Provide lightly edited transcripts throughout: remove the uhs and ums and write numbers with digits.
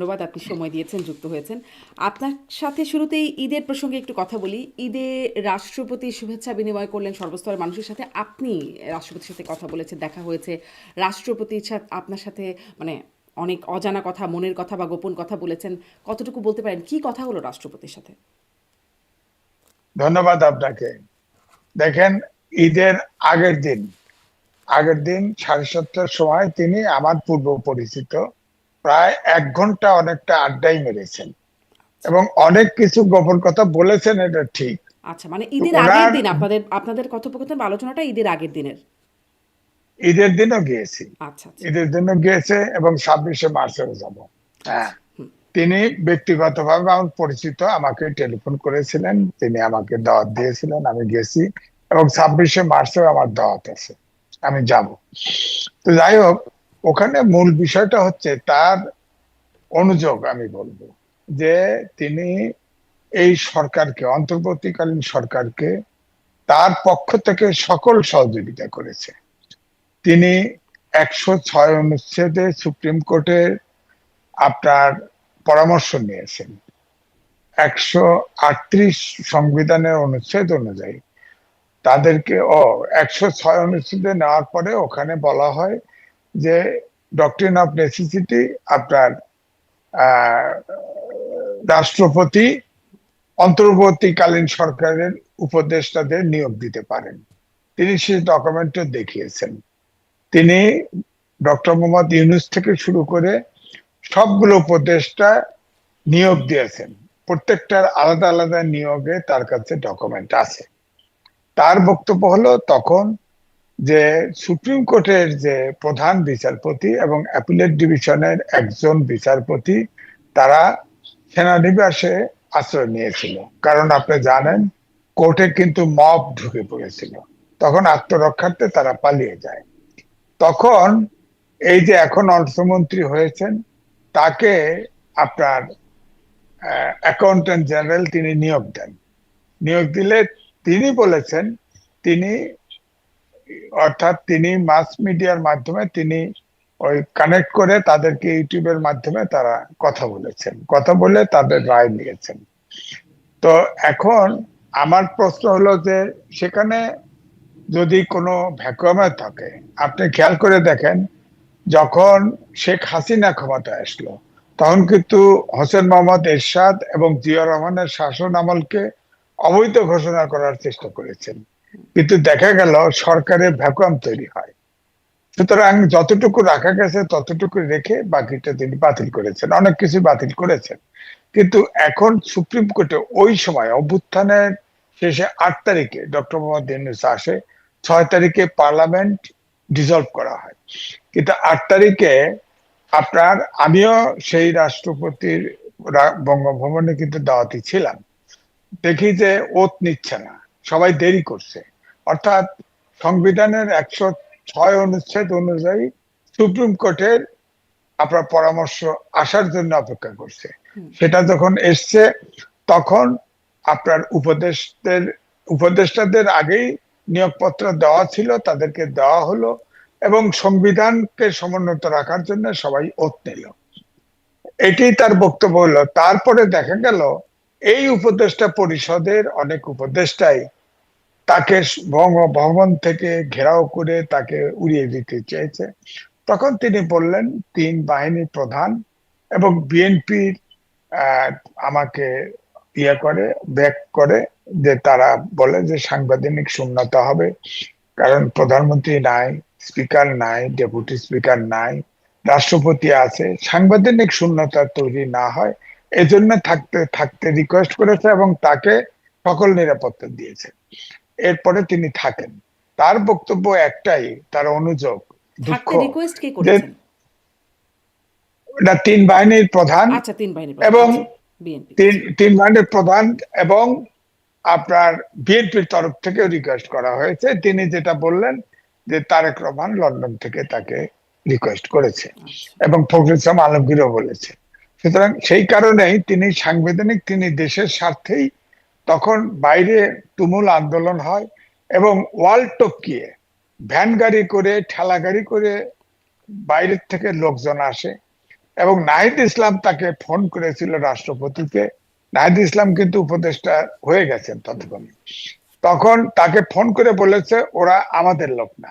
ধন্যবাদ, আপনি সময় দিয়েছেন, যুক্ত হয়েছেন। আপনার সাথে শুরুতেই ঈদের প্রসঙ্গে একটু কথা বলি। ঈদে রাষ্ট্রপতি শুভেচ্ছা বিনিময় করলেন সর্বস্তরের মানুষের সাথে। আপনি রাষ্ট্রপতির সাথে কথা বলেছেন, দেখা হয়েছে। রাষ্ট্রপতির সাথে আপনার সাথে মানে অনেক অজানা কথা, মনের কথা বা গোপন কথা বলেছেন। কতটুকু বলতে পারেন, কি কথা হলো রাষ্ট্রপতির সাথে? ধন্যবাদ আপনাকে। দেখেন, ঈদের আগের দিন আগের দিন 7:30টার সময় তিনি আমার পূর্ব পরিচিত প্রায় 1 ঘন্টা অনেকটা আড্ডাই মেরেছেন এবং অনেক কিছু গোপন কথা বলেছেন, এটা ঠিক। আচ্ছা, মানে তো ঈদের আগের ওনার দিন আপনাদের আপনাদের কথোপকথন বা আলোচনাটা ঈদের আগের দিনের? ঈদের দিনও গিয়েছি, আচ্ছা, আচ্ছা, ঈদের দিনও গিয়েছে এবং 26শে মার্চেও যাব। হ্যাঁ, আচ্ছা। হুম। তিনি ব্যক্তিগতভাবে আমার পরিচিত, আমাকে টেলিফোন করেছিলেন, তিনি আমাকে দাওয়াত দিয়েছিলেন, আমি গেছি এবং 26শে মার্চেও আমার দাওয়াত আছে, আমি যাব। তো যাই হোক, ওখানে মূল বিষয়টা হচ্ছে তার অনুযোগ, আমি বলবো যে তিনি এই সরকারকে, অন্তর্বর্তীকালীন সরকারকে তার পক্ষ থেকে সকল সহযোগিতা করেছে। তিনি 106 অনুচ্ছেদে সুপ্রিম কোর্টের আপনার পরামর্শ নিয়েছেন। 138 সংবিধানের অনুচ্ছেদ অনুযায়ী তাদেরকে 106 অনুচ্ছেদে নেওয়ার পরে ওখানে বলা হয় যে ডক্ট্রিন অফ নেসেসিটি আপনার আহ, রাষ্ট্রপতি অন্তর্বর্তীকালীন সরকারের উপদেষ্টাদের নিয়োগ দিতে পারেন। তিনি সেই ডকুমেন্টও দেখিয়েছেন। তিনি ডক্টর মোহাম্মদ ইউনূস থেকে শুরু করে সবগুলো উপদেষ্টা নিয়োগ দিয়েছেন। প্রত্যেকটার আলাদা আলাদা নিয়োগে তার কাছে ডকুমেন্ট আছে। তার বক্তব্য হলো তখন যে সুপ্রিম কোর্টের যে প্রধান বিচারপতি এবং অ্যাপিলেট ডিভিশনের একজন বিচারপতি, তারা সেনানিবাসে আশ্রয় নিয়েছিল। কারণ আপনি জানেন, কোর্টে কিন্তু মব ঢুকে পড়েছিল, তখন আত্মরক্ষার্থে তারা পালিয়ে যায়। তখন এই যে এখন অর্থমন্ত্রী হয়েছেন, তাকে আপনার অ্যাকাউন্টেন্ট জেনারেল তিনি নিয়োগ দেন। নিয়োগ দিলে তিনি বলেছেন, তিনি অর্থাৎ তিনি মাস মিডিয়ার মাধ্যমে তিনি ওই কানেক্ট করে তাদেরকে ইউটিউবের মাধ্যমে তারা কথা বলেছেন, কথা বলে তাদের রায় নিয়েছেন। তো এখন আমার প্রশ্ন হলো যে সেখানে যদি কোনো ভ্যাকুয়ামে থাকে, আপনি খেয়াল করে দেখেন, যখন শেখ হাসিনা ক্ষমতায় আসলো তখন কিন্তু হোসেন মোহাম্মদ এরশাদ এবং জিয়া রহমানের শাসন আমলকে অবৈধ ঘোষণা করার চেষ্টা করেছেন, কিন্তু দেখা গেল সরকারের ভ্যাকুয়াম তৈরি হয়। সুতরাং যতটুকু রাখা গেছে ততটুকু রেখে বাকিটা তিনি বাতিল করেছেন, অনেক কিছু বাতিল করেছেন। কিন্তু এখন সুপ্রিম কোর্টে ওই সময় অভ্যুত্থানের শেষে 8 তারিখে ডক্টর মোহাম্মদ ইউনূস আসে, 6 তারিখে পার্লামেন্ট ডিসলভ করা হয়। কিন্তু 8 তারিখে আপনার, আমিও সেই রাষ্ট্রপতির বঙ্গভবনে কিন্তু দাওয়াতি ছিলাম, দেখি যে ওত নিচ্ছে না, সবাই দেরি করছে। অর্থাৎ সংবিধানের 106 অনুচ্ছেদ অনুযায়ী সুপ্রিম কোর্টের আপনার পরামর্শ আসার জন্য অপেক্ষা করছে। সেটা যখন এসছে তখন আপনার উপদেষ্টাদের আগেই নিয়োগপত্র দেওয়া ছিল, তাদেরকে দেওয়া হলো এবং সংবিধানকে সমুন্নত রাখার জন্য সবাই ওত নিল। এটাই তার বক্তব্য হলো। তারপরে দেখা গেল এই উপদেষ্টা পরিষদের অনেক উপদেষ্টাই তাকে ভবন থেকে ঘেরাও করে তাকে উড়িয়ে দিতে চেয়েছে। তখন তিনি বললেন, 3 বাহিনী প্রধান এবং বিএনপির আমাকে করে ব্যাক করে, যে তারা বলে যে সাংবিধানিক শূন্যতা হবে, কারণ প্রধানমন্ত্রী নাই, স্পিকার নাই, ডেপুটি স্পিকার নাই, রাষ্ট্রপতি আছে, সাংবিধানিক শূন্যতা তৈরি না হয় এজন্য থাকতে থাকতে রিকোয়েস্ট করেছে এবং তাকে সকল নিরাপত্তা দিয়েছে। এরপরে তিনি থাকেন। তার বক্তব্য একটাই, তার অনুযোগ, দুঃখ, থাকতে রিকোয়েস্ট কে যে করেছেন? এটা 3 বাহিনীর প্রধান আচ্ছা, ৩ বাহিনীর প্রধান। এবং আচ্ছা, বিএনপি। তিন আচ্ছা। তিন বাহিনীর প্রধান এবং আপনার বিএনপির তরফ থেকে রিকোয়েস্ট করা হয়েছে। তিনি যেটা বললেন যে তারেক রহমান লন্ডন থেকে তাকে রিকোয়েস্ট করেছে আচ্ছা। এবং ফখরুল ইসলাম আলমগীরও বলেছে। সুতরাং সেই কারণেই তিনি সাংবিধানিক, তিনি দেশের স্বার্থেই, তখন বাইরে তুমুল আন্দোলন হয় এবং ওয়ার্ল্ড টপকিয়ে ভ্যান গাড়ি করে, ঠেলা গাড়ি করে বাইরের থেকে লোকজন আসে এবং নাহিদ ইসলাম তাকে ফোন করেছিল রাষ্ট্রপতিকে। নাহিদ ইসলাম কিন্তু উপদেষ্টা হয়ে গেছেন ততক্ষণে। তখন তাকে ফোন করে বলেছে ওরা আমাদের লোক না,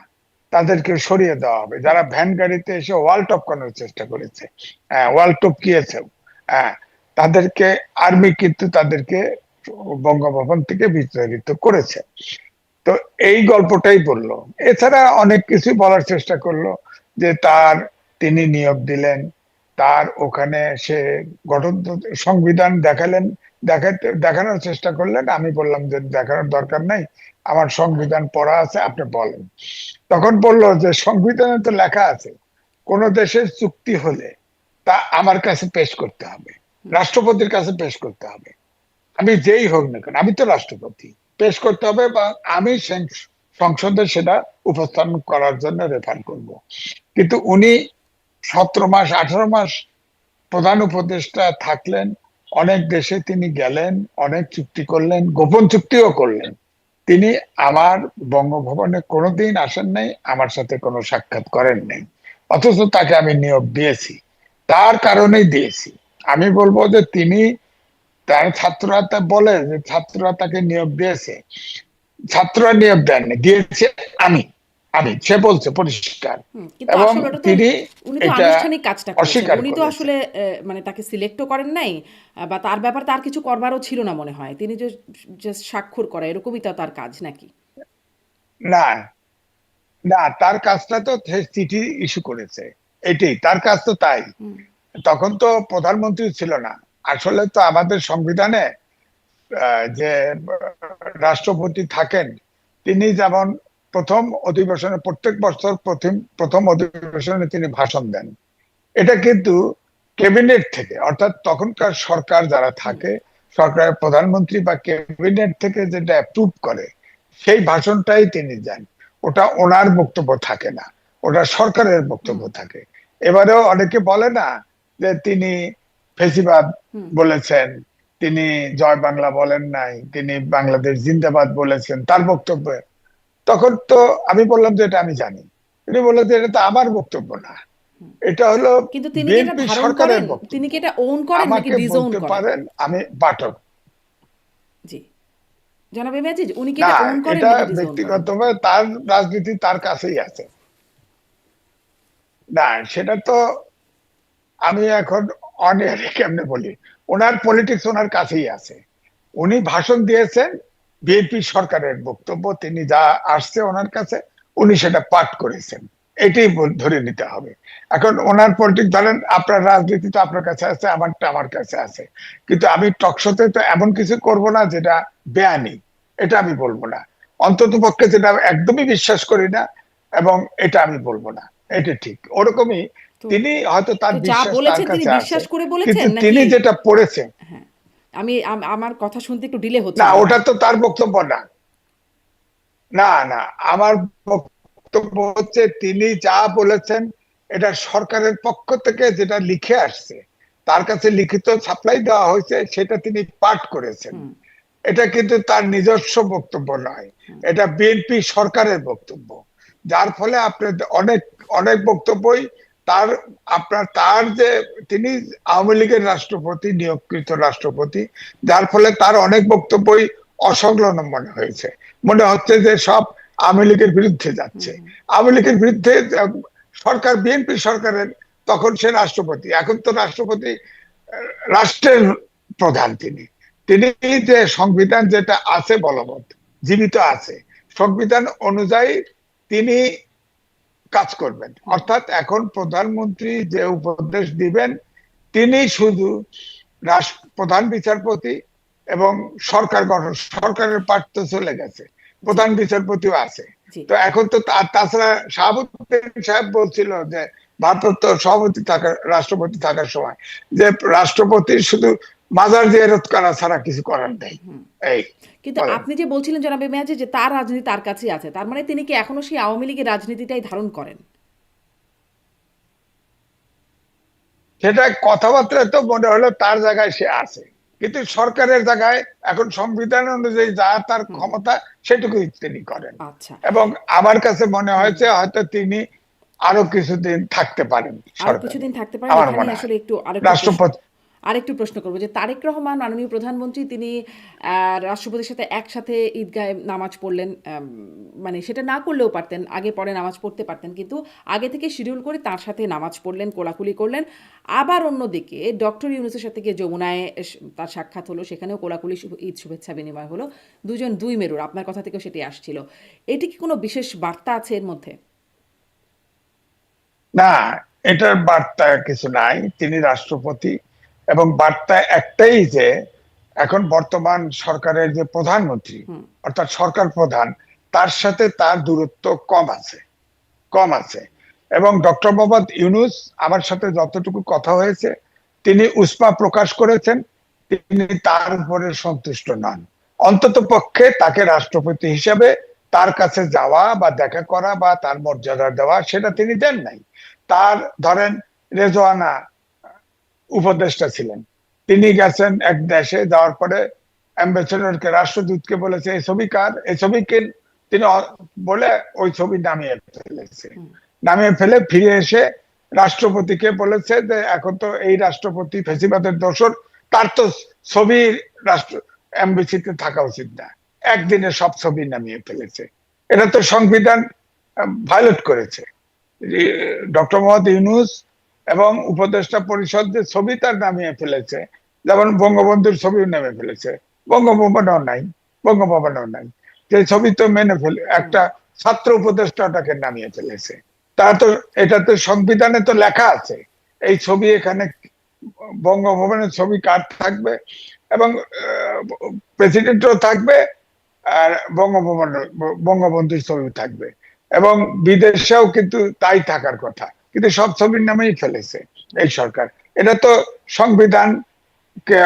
তাদেরকে সরিয়ে দেওয়া হবে। যারা ভ্যান গাড়িতে এসে ওয়াল টপকানোর চেষ্টা করেছে, ওয়াল টপকিয়েছে, হ্যাঁ, তাদেরকে আর্মি কিন্তু তাদেরকে বঙ্গভবন থেকে বিতাড়িত করেছে। তো এই গল্পটাই বললো। এছাড়া অনেক কিছু বলার চেষ্টা করলো, যে তিনি নিয়োগ দিলেন, তার ওখানে সে সংবিধান দেখালেন, দেখানোর চেষ্টা করলেন। আমি বললাম যে দেখানোর দরকার নাই, আমার সংবিধান পড়া আছে, আপনি বলেন। তখন বলল যে সংবিধানে তো লেখা আছে কোন দেশের চুক্তি হলে তা আমার কাছে পেশ করতে হবে, রাষ্ট্রপতির কাছে পেশ করতে হবে। আমি যেই হোক না কেন, আমি তো রাষ্ট্রপতি, পেশ করতে হবে, বা আমি সংসদে সেটা উপস্থাপন করার জন্য রেফার করব। কিন্তু উনি 17 মাস 18 মাস প্রধান উপদেষ্টা থাকলেন, অনেক দেশে তিনি গেলেন, অনেক চুক্তি করলেন, গোপন চুক্তিও করলেন। তিনি আমার বঙ্গভবনে কোনোদিন আসেন নাই, আমার সাথে কোনো সাক্ষাৎ করেন নাই, অথচ তাকে আমি নিয়োগ দিয়েছি। তার কারণেই দিয়েছি। আমি বলবো যে তিনি, তার ছাত্ররা তা বলে যে ছাত্ররা তাকে নিয়োগ দিয়েছে, ছাত্ররা নিয়োগ দেননি, দিয়েছে আমি। সে বলছে পরিষ্কার, কিন্তু এবং আসলে ওটা তো তিনি উনি তো এটা আনুষ্ঠানিক কাজটা করেছেন, অস্বীকার উনি তো করেছে। আসলে মানে তাকে সিলেক্টও করেন নাই, বা তার ব্যাপারে তার কিছু করবারও ছিল না মনে হয়, তিনি যে জাস্ট স্বাক্ষর করা এরকমই তো তার কাজ নাকি? না, না, তার কাজটা তো চিঠি ইস্যু করেছে, এটাই তার কাজ, তো তাই। হুম তখন তো প্রধানমন্ত্রী ছিল না। আসলে তো আমাদের সংবিধানে যে রাষ্ট্রপতি থাকেন, তিনি যেমন প্রথম অধিবেশনে, প্রত্যেক বছর প্রথম অধিবেশনে তিনি ভাষণ দেন। এটা কিন্তু ক্যাবিনেট থেকে, অর্থাৎ তখনকার সরকার যারা হুম থাকে, সরকারের প্রধানমন্ত্রী বা ক্যাবিনেট থেকে যেটা অ্যাপ্রুভ করে, সেই ভাষণটাই তিনি দেন। ওটা ওনার বক্তব্য থাকে না, ওটা সরকারের হুম বক্তব্য থাকে। এবারেও অনেকে বলে না যে তিনি ফেসিবাদ হুম বলেছেন, তিনি জয় বাংলা বলেন নাই, তিনি বাংলাদেশ জিন্দাবাদ বলেছেন তার বক্তব্যে। তখন তো আমি বললাম যে এটা আমি জানি। তিনি বললেন যে এটা তো আমার বক্তব্য না, হুম। এটা হলো কিন্তু তিনি কি এটা বিএনপি ধারণ সরকারের করেন, তিনি বক্তব্য। কি এটা ওন করেন নাকি আমাকে ডিজোন বলতে করেন? পারেন আমি পাঠক। জি, জনাব ইমাজিজ, উনি কি না, এটা ওন করেন এটা নাকি ডিজোন করেন? ব্যক্তিগতভাবে তার রাজনীতি তার কাছেই আছে। না, সেটা তো আমি এখন অন এয়ারে কেমনে বলি, ওনার পলিটিক্স ওনার কাছেই আছে। উনি ভাষণ দিয়েছেন, বিএনপি সরকারের বক্তব্য, তিনি যা আসছে ওনার কাছে, উনি সেটা পাঠ করেছেন, এটাই ধরে নিতে হবে। এখন ওনার পলিটিক্স, ধরেন আপনার রাজনীতি তো আপনার কাছে আছে, আমারটা আমার কাছে আছে, কিন্তু আমি টকশোতে তো এমন কিছু করব না যেটা বেআইনি, এটা আমি বলবো না। অন্তত পক্ষে যেটা একদমই বিশ্বাস করি না, এবং এটা আমি বলবো না, এটা ঠিক। ওরকমই তো তিনি হয়তো তার তো যা বিশ্বাস তার বলেছেন তিনি কাছে আছে, বিশ্বাস করে কিন্তু বলেছেন তিনি নাকি? যেটা পড়েছেন, হ্যাঁ, আমার কথা শুনতে একটু ডিলে হচ্ছে না, মনে ওটা হয়। তো তার বক্তব্য না। না, না, আমার বক্তব্য হচ্ছে তিনি যা বলেছেন এটা সরকারের পক্ষ থেকে যেটা লিখে আসছে, তার কাছে লিখিত সাপ্লাই দেওয়া হয়েছে, সেটা তিনি পাঠ করেছেন। হুম এটা কিন্তু তার নিজস্ব বক্তব্য নয়, হুম এটা বিএনপি সরকারের বক্তব্য। যার ফলে আপনার অনেক অনেক বক্তব্যই তার, তার যে তিনি আওয়ামী লীগের রাষ্ট্রপতি, নিয়োগকৃত রাষ্ট্রপতি, যার ফলে তার অনেক বক্তব্যই অসংলগ্ন মনে হয়েছে। মনে হচ্ছে যে সব আওয়ামী লীগের বিরুদ্ধে হুম যাচ্ছে। হুম আওয়ামী লীগের বিরুদ্ধে সরকার, বিএনপি সরকারের, তখন সে রাষ্ট্রপতি, এখন তো রাষ্ট্রপতি রাষ্ট্রের প্রধান। তিনি তিনি যে সংবিধান যেটা আছে বলবৎ, জীবিত আছে, সংবিধান অনুযায়ী তিনি কাজ করবেন। হুম অর্থাৎ এখন প্রধানমন্ত্রী যে উপদেশ দিবেন, তিনি শুধু প্রধান বিচারপতি এবং সরকার গঠন, সরকারের পাঠ তো চলে গেছে, জি প্রধান বিচারপতিও আছে। জি তো এখন তো তাছাড়া শাহাবুদ্দিন সাহেব বলছিল যে ভারপ্রাপ্ত সভাপতি থাকার, রাষ্ট্রপতি থাকার সময়, যে রাষ্ট্রপতির শুধু মাজার জিয়ারত করা ছাড়া কিছু করার নেই। হুম এই কিন্তু বলেন। আপনি যে বলছিলেন জনাব ইমাজিজ যে তার রাজনীতি তার কাছেই আছে, তার মানে তিনি কি এখনো সেই আওয়ামী লীগের রাজনীতিটাই ধারণ করেন? সেটা কথাবার্তায় তো মনে হলো তার জায়গায় সে আছে, কিন্তু সরকারের জায়গায় এখন সংবিধান অনুযায়ী যা তার হুম ক্ষমতা, সেটুকুই তিনি করেন। আচ্ছা এবং আমার কাছে মনে হুম হয়েছে হয়তো তিনি আরো কিছুদিন থাকতে পারেন আরো সরকারে, কিছুদিন থাকতে পারেন। আমার এখানেই মনে হয়। আসলে একটু রাষ্ট্রপতি আরেকটু প্রশ্ন করব যে তারেক রহমান মাননীয় প্রধানমন্ত্রী তিনি রাষ্ট্রপতির সাথে একসাথে ঈদগাহে নামাজ পড়লেন। মানে সেটা না করলেও পারতেন, আগে পরে নামাজ পড়তে পারতেন, কিন্তু আগে থেকে শিডিউল করে তার সাথে নামাজ পড়লেন, কোলাকুলি করলেন। আবার অন্যদিকে ডক্টর ইউনূসের সাথে গিয়ে যমুনায় তার সাক্ষাৎ হলো, সেখানেও কোলাকুলি ঈদ শুভেচ্ছা বিনিময় হলো। দুজন দুই মেরুর, আপনার কথা থেকেও সেটি আসছিল। এটি কি কোনো বিশেষ বার্তা আছে এর মধ্যে? না, এটার বার্তা কিছু নাই, তিনি রাষ্ট্রপতি, এবং বার্তা একটাই যে এখন বর্তমান সরকারের যে প্রধানমন্ত্রী, হুম। অর্থাৎ সরকার প্রধান, তার সাথে তার দূরত্ব কম আছে, কম আছে। এবং ডক্টর মোহাম্মদ ইউনূস আমার সাথে যতটুকু কথা হয়েছে, তিনি উষ্মা প্রকাশ করেছেন, তিনি তার উপরে সন্তুষ্ট নন। অন্তত পক্ষে তাকে রাষ্ট্রপতি হিসেবে তার কাছে যাওয়া বা দেখা করা বা তার মর্যাদা দেওয়া, সেটা তিনি দেন নাই। তার ধরেন রেজওয়ানা উপদেষ্টা ছিলেন, তিনি গেছেন এক দেশে, যাওয়ার পরে অ্যাম্বাসেডরকে, রাষ্ট্রদূতকে বলেছে এই ছবি কার, এই ছবিকে, তিনি বলে ওই ছবি নামিয়ে ফেলেছে। নামিয়ে ফেলে ফিরে এসে রাষ্ট্রপতিকে বলেছে যে এখন তো এই রাষ্ট্রপতি ফেসিবাদের দোসর, তার তো ছবি রাষ্ট্র এমবিসিতে থাকা উচিত না, একদিনে সব ছবি নামিয়ে ফেলেছে। এটা তো সংবিধান ভায়োলেট করেছে। ডক্টর মোহাম্মদ ইউনূস এবং উপদেষ্টা পরিষদ যে ছবি তার নামিয়ে ফেলেছে, যেমন বঙ্গবন্ধুর ছবিও নেমে ফেলেছে, বঙ্গভবনও নাই, বঙ্গভবনও নাই, যে ছবি তো মেনে ফেলে একটা ছাত্র উপদেষ্টাটাকে নামিয়ে ফেলেছে। তা তো এটা তো সংবিধানে তো লেখা আছে, এই ছবি এখানে বঙ্গভবনের ছবি কার থাকবে, এবং প্রেসিডেন্টও থাকবে, আর বঙ্গবন্ধুর ছবি থাকবে, এবং বিদেশেও কিন্তু তাই থাকার কথা, কিন্তু সব ছবির নামেই ফেলেছে এই সরকার। এটা তো সংবিধান কে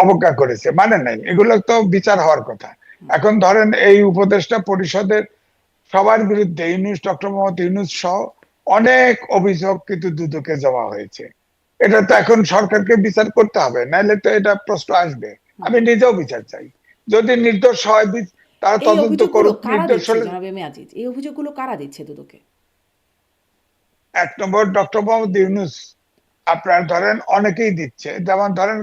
অবজ্ঞা করেছে, মানে নাই, এগুলো তো বিচার হওয়ার কথা। এখন ধরেন এই উপদেষ্টা পরিষদের সবার বিরুদ্ধে ইউনূস, ডক্টর মোহাম্মদ ইউনূস সহ অনেক অভিযোগ কিন্তু দুদকে জমা হয়েছে। এটা তো এখন সরকারকে বিচার করতে হবে, নাহলে তো এটা প্রশ্ন আসবে। আমি নিজেও বিচার চাই, যদি নির্দোষ হয় তারা এই তদন্ত অভিযোগগুলো করুক, কারা নির্দোষ দিচ্ছে হলে। জনাব এম এ আজিজ? এই অভিযোগগুলো কারা দিচ্ছে দুদকে? এক নম্বর ডক্টর মোহাম্মদ ইউনূস, আপনার ধরেন অনেকেই দিচ্ছে, যেমন ধরেন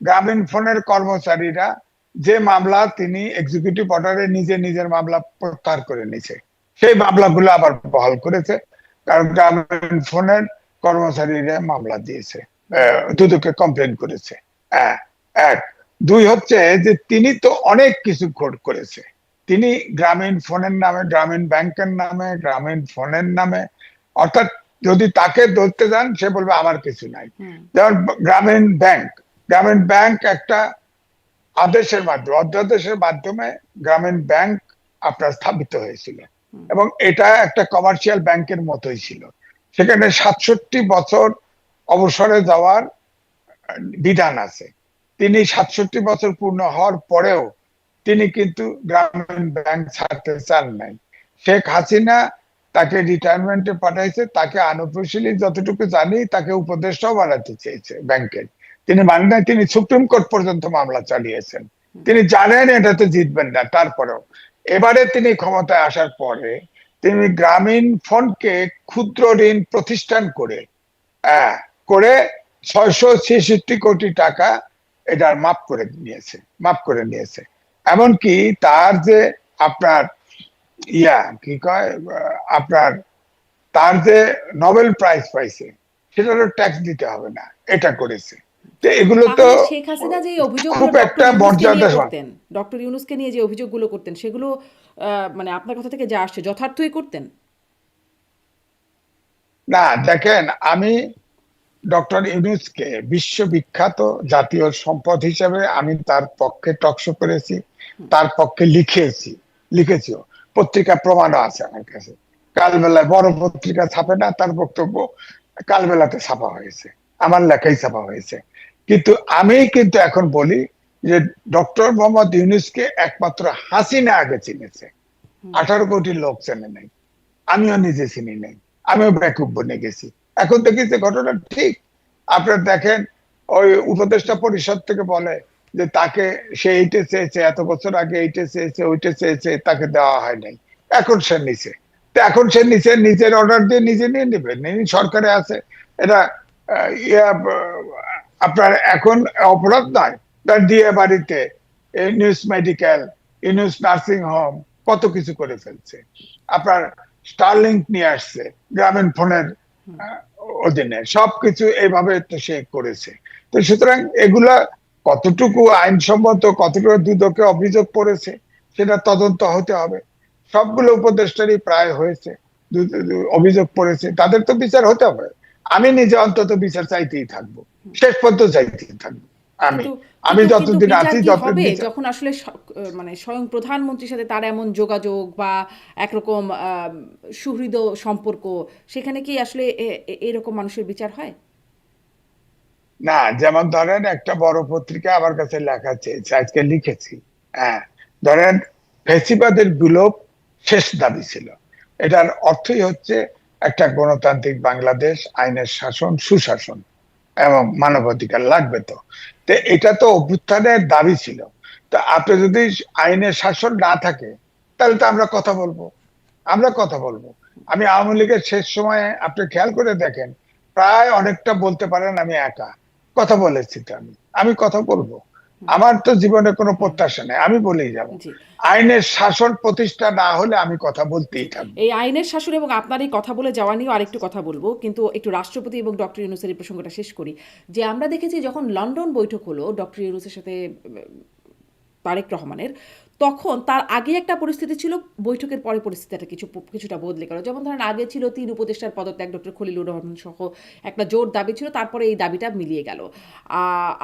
গ্রামীণ ফোনের কর্মচারীরা যে মামলা, তিনি এক্সিকিউটিভ অর্ডারে নিজে নিজের মামলা প্রত্যাহার করে নিছে, সেই মামলাগুলো আবার বহাল করেছে, কারণ গ্রামীণ ফোনের কর্মচারীরা মামলা দিয়েছে, দুদকে কমপ্লেন করেছে। এক। দুই হচ্ছে যে তিনি তো অনেক কিছু করেছে, তিনি গ্রামীণ ফোনের নামে, গ্রামীণ ব্যাংকের নামে, গ্রামীণ ফোনের নামে, অর্থাৎ যদি তাকে ধরতে যান সে বলবে আমার কিছু নাই। যেমন গ্রামীণ ব্যাংক, গ্রামীণ ব্যাংক একটা আদেশের মাধ্যমে, অধ্যাদেশের মাধ্যমে গ্রামীণ ব্যাংক আপনার স্থাপিত হয়েছিল, এবং এটা একটা কমার্শিয়াল ব্যাংকের মতোই ছিল। সেখানে 67 বছর অবসরে যাওয়ার বিধান আছে। তিনি 67 বছর পূর্ণ হওয়ার পরেও তিনি কিন্তু গ্রামীণ ব্যাংক ছাড়তে চান নাই। শেখ হাসিনা তাকে রিটায়ারমেন্টে পাঠাইছে, তাকে আনঅফিসিয়ালি যতটুকু জানি তাকে উপদেষ্টাও বানাতে চেয়েছে ব্যাংকের, তিনি মানেন নাই, তিনি সুপ্রিম কোর্ট পর্যন্ত মামলা চালিয়েছেন। তিনি জানেন এটাতে জিতবেন না, তারপরেও এবারে তিনি ক্ষমতায় আসার পরে তিনি গ্রামীণ ফোনকে ক্ষুদ্র ঋণ প্রতিষ্ঠান করে করে 666 কোটি টাকা এটার মাফ করে নিয়েছে, মাফ করে নিয়েছে। এমনকি তার যে আপনার কি কয়, আপনার তার যে নোবেল প্রাইজ পাইছে সেটারও ট্যাক্স দিতে হবে না, এটা করেছে। তো এগুলো তো তাহলে শেখ হাসিনা যে অভিযোগগুলো খুব ডক্টর একটা ইউনূসকে নিয়ে মর্যাদা। করতেন, ডক্টর ইউনূসকে নিয়ে যে অভিযোগগুলো করতেন, সেগুলো মানে আপনার কথা থেকে যা আসছে যথার্থই করতেন? না, দেখেন, আমি ডক্টর ইউনূসকে বিশ্ববিখ্যাত জাতীয় সম্পদ হিসেবে আমি তার পক্ষে টকশো করেছি, তার পক্ষে লিখেছিও, পত্রিকা প্রমাণও আছে আমার কাছে। কালবেলায় বড় পত্রিকা ছাপে না, তার বক্তব্য কালবেলাতে ছাপা হয়েছে, আমার লেখাই ছাপা হয়েছে। কিন্তু আমি কিন্তু এখন বলি যে ডক্টর মোহাম্মদ ইউনূসকে একমাত্র হাসিনা আগে চিনেছে, 18 কোটি লোক চেনে নাই, আমিও নিজে চিনি নাই, আমিও ব্যাকুব বনে গেছি। এখন দেখি যে ঘটনা ঠিক। আপনার দেখেন ওই উপদেষ্টা পরিষদ থেকে বলে যে তাকে, সে এইটা চেয়েছে, এত বছর আগে এইটা চেয়েছে, ওইটা চেয়েছে, তাকে দেওয়া হয় নাই, এখন সে নিছে। তো এখন সে নিজের অর্ডার দিয়ে নিজে নিয়ে নেবে, সরকারে আছে এটা। আপনার এখন অপরাধ নয়, তার দিয়ে বাড়িতে news medical, news nursing home কত কিছু করে ফেলছে। আপনার স্টারলিংক নিয়ে আসছে গ্রামীণ ফোনের অধীনে, সবকিছু এইভাবে তো সে করেছে। তো সুতরাং এগুলা কতটুকু আইনসম্মত, কতটুকু দুদকে অভিযোগ করেছে সেটা তদন্ত হতে হবে। সবগুলো উপদেষ্টারই প্রায় হয়েছে, অভিযোগ পড়েছে, তাদের তো বিচার হতে হবে। আমি নিজে অন্তত বিচার চাইতেই থাকবো, শেষ পর্যন্ত চাইতেই থাকবো। আমি কিন্তু আমি কিন্তু কিন্তু যতদিন বিচার আছি, কি যতদিন হবে বিচার। যখন আসলে মানে স্বয়ং প্রধানমন্ত্রীর সাথে তার এমন যোগাযোগ বা একরকম সুহৃদ সম্পর্ক, সেখানে কি আসলে এরকম মানুষের বিচার হয়? না, যেমন ধরেন একটা বড় পত্রিকা আমার কাছে লেখা চেয়েছে, আজকে লিখেছি। হ্যাঁ, ধরেন ফেসিবাদের বিলোপ শেষ দাবি ছিল। এটার অর্থই হচ্ছে একটা গণতান্ত্রিক বাংলাদেশ, আইনের শাসন, সুশাসন এবং মানবাধিকার লাগবে। তো তো এটা তো অভ্যুত্থানের দাবি ছিল। তো আপনি যদি আইনের শাসন না থাকে, তাহলে তো আমরা কথা বলবো, আমরা কথা বলবো। আমি আওয়ামী লীগের শেষ সময়ে আপনি খেয়াল করে দেখেন, প্রায় অনেকটা বলতে পারেন আমি একা কথা বলেছি। তো আমি কথা বলবো, আমার তো জীবনে কোনো প্রত্যাশা নেই, আমি বলেই যাব। জি, আইনের শাসন প্রতিষ্ঠা না হলে আমি কথা জি। বলতেই থাকবো। এই আইনের শাসন এবং আপনার এই কথা বলে যাওয়া নিয়েও আরেকটু কথা বলবো, কিন্তু একটু রাষ্ট্রপতি এবং ডক্টর ইউনূসের এই প্রসঙ্গটা শেষ করি। যে আমরা দেখেছি যখন লন্ডন বৈঠক হলো ডক্টর ইউনূসের সাথে তারেক রহমানের, তখন তার আগে একটা পরিস্থিতি ছিল, বৈঠকের পরে পরিস্থিতিটা কিছুটা বদলে গেল। যেমন ধরেন আগে ছিল ৩ উপদেষ্টার পদত্যাগ, ডক্টর খলিলুর রহমান সহ একটা জোর দাবি ছিল, তারপরে এই দাবিটা মিলিয়ে গেল।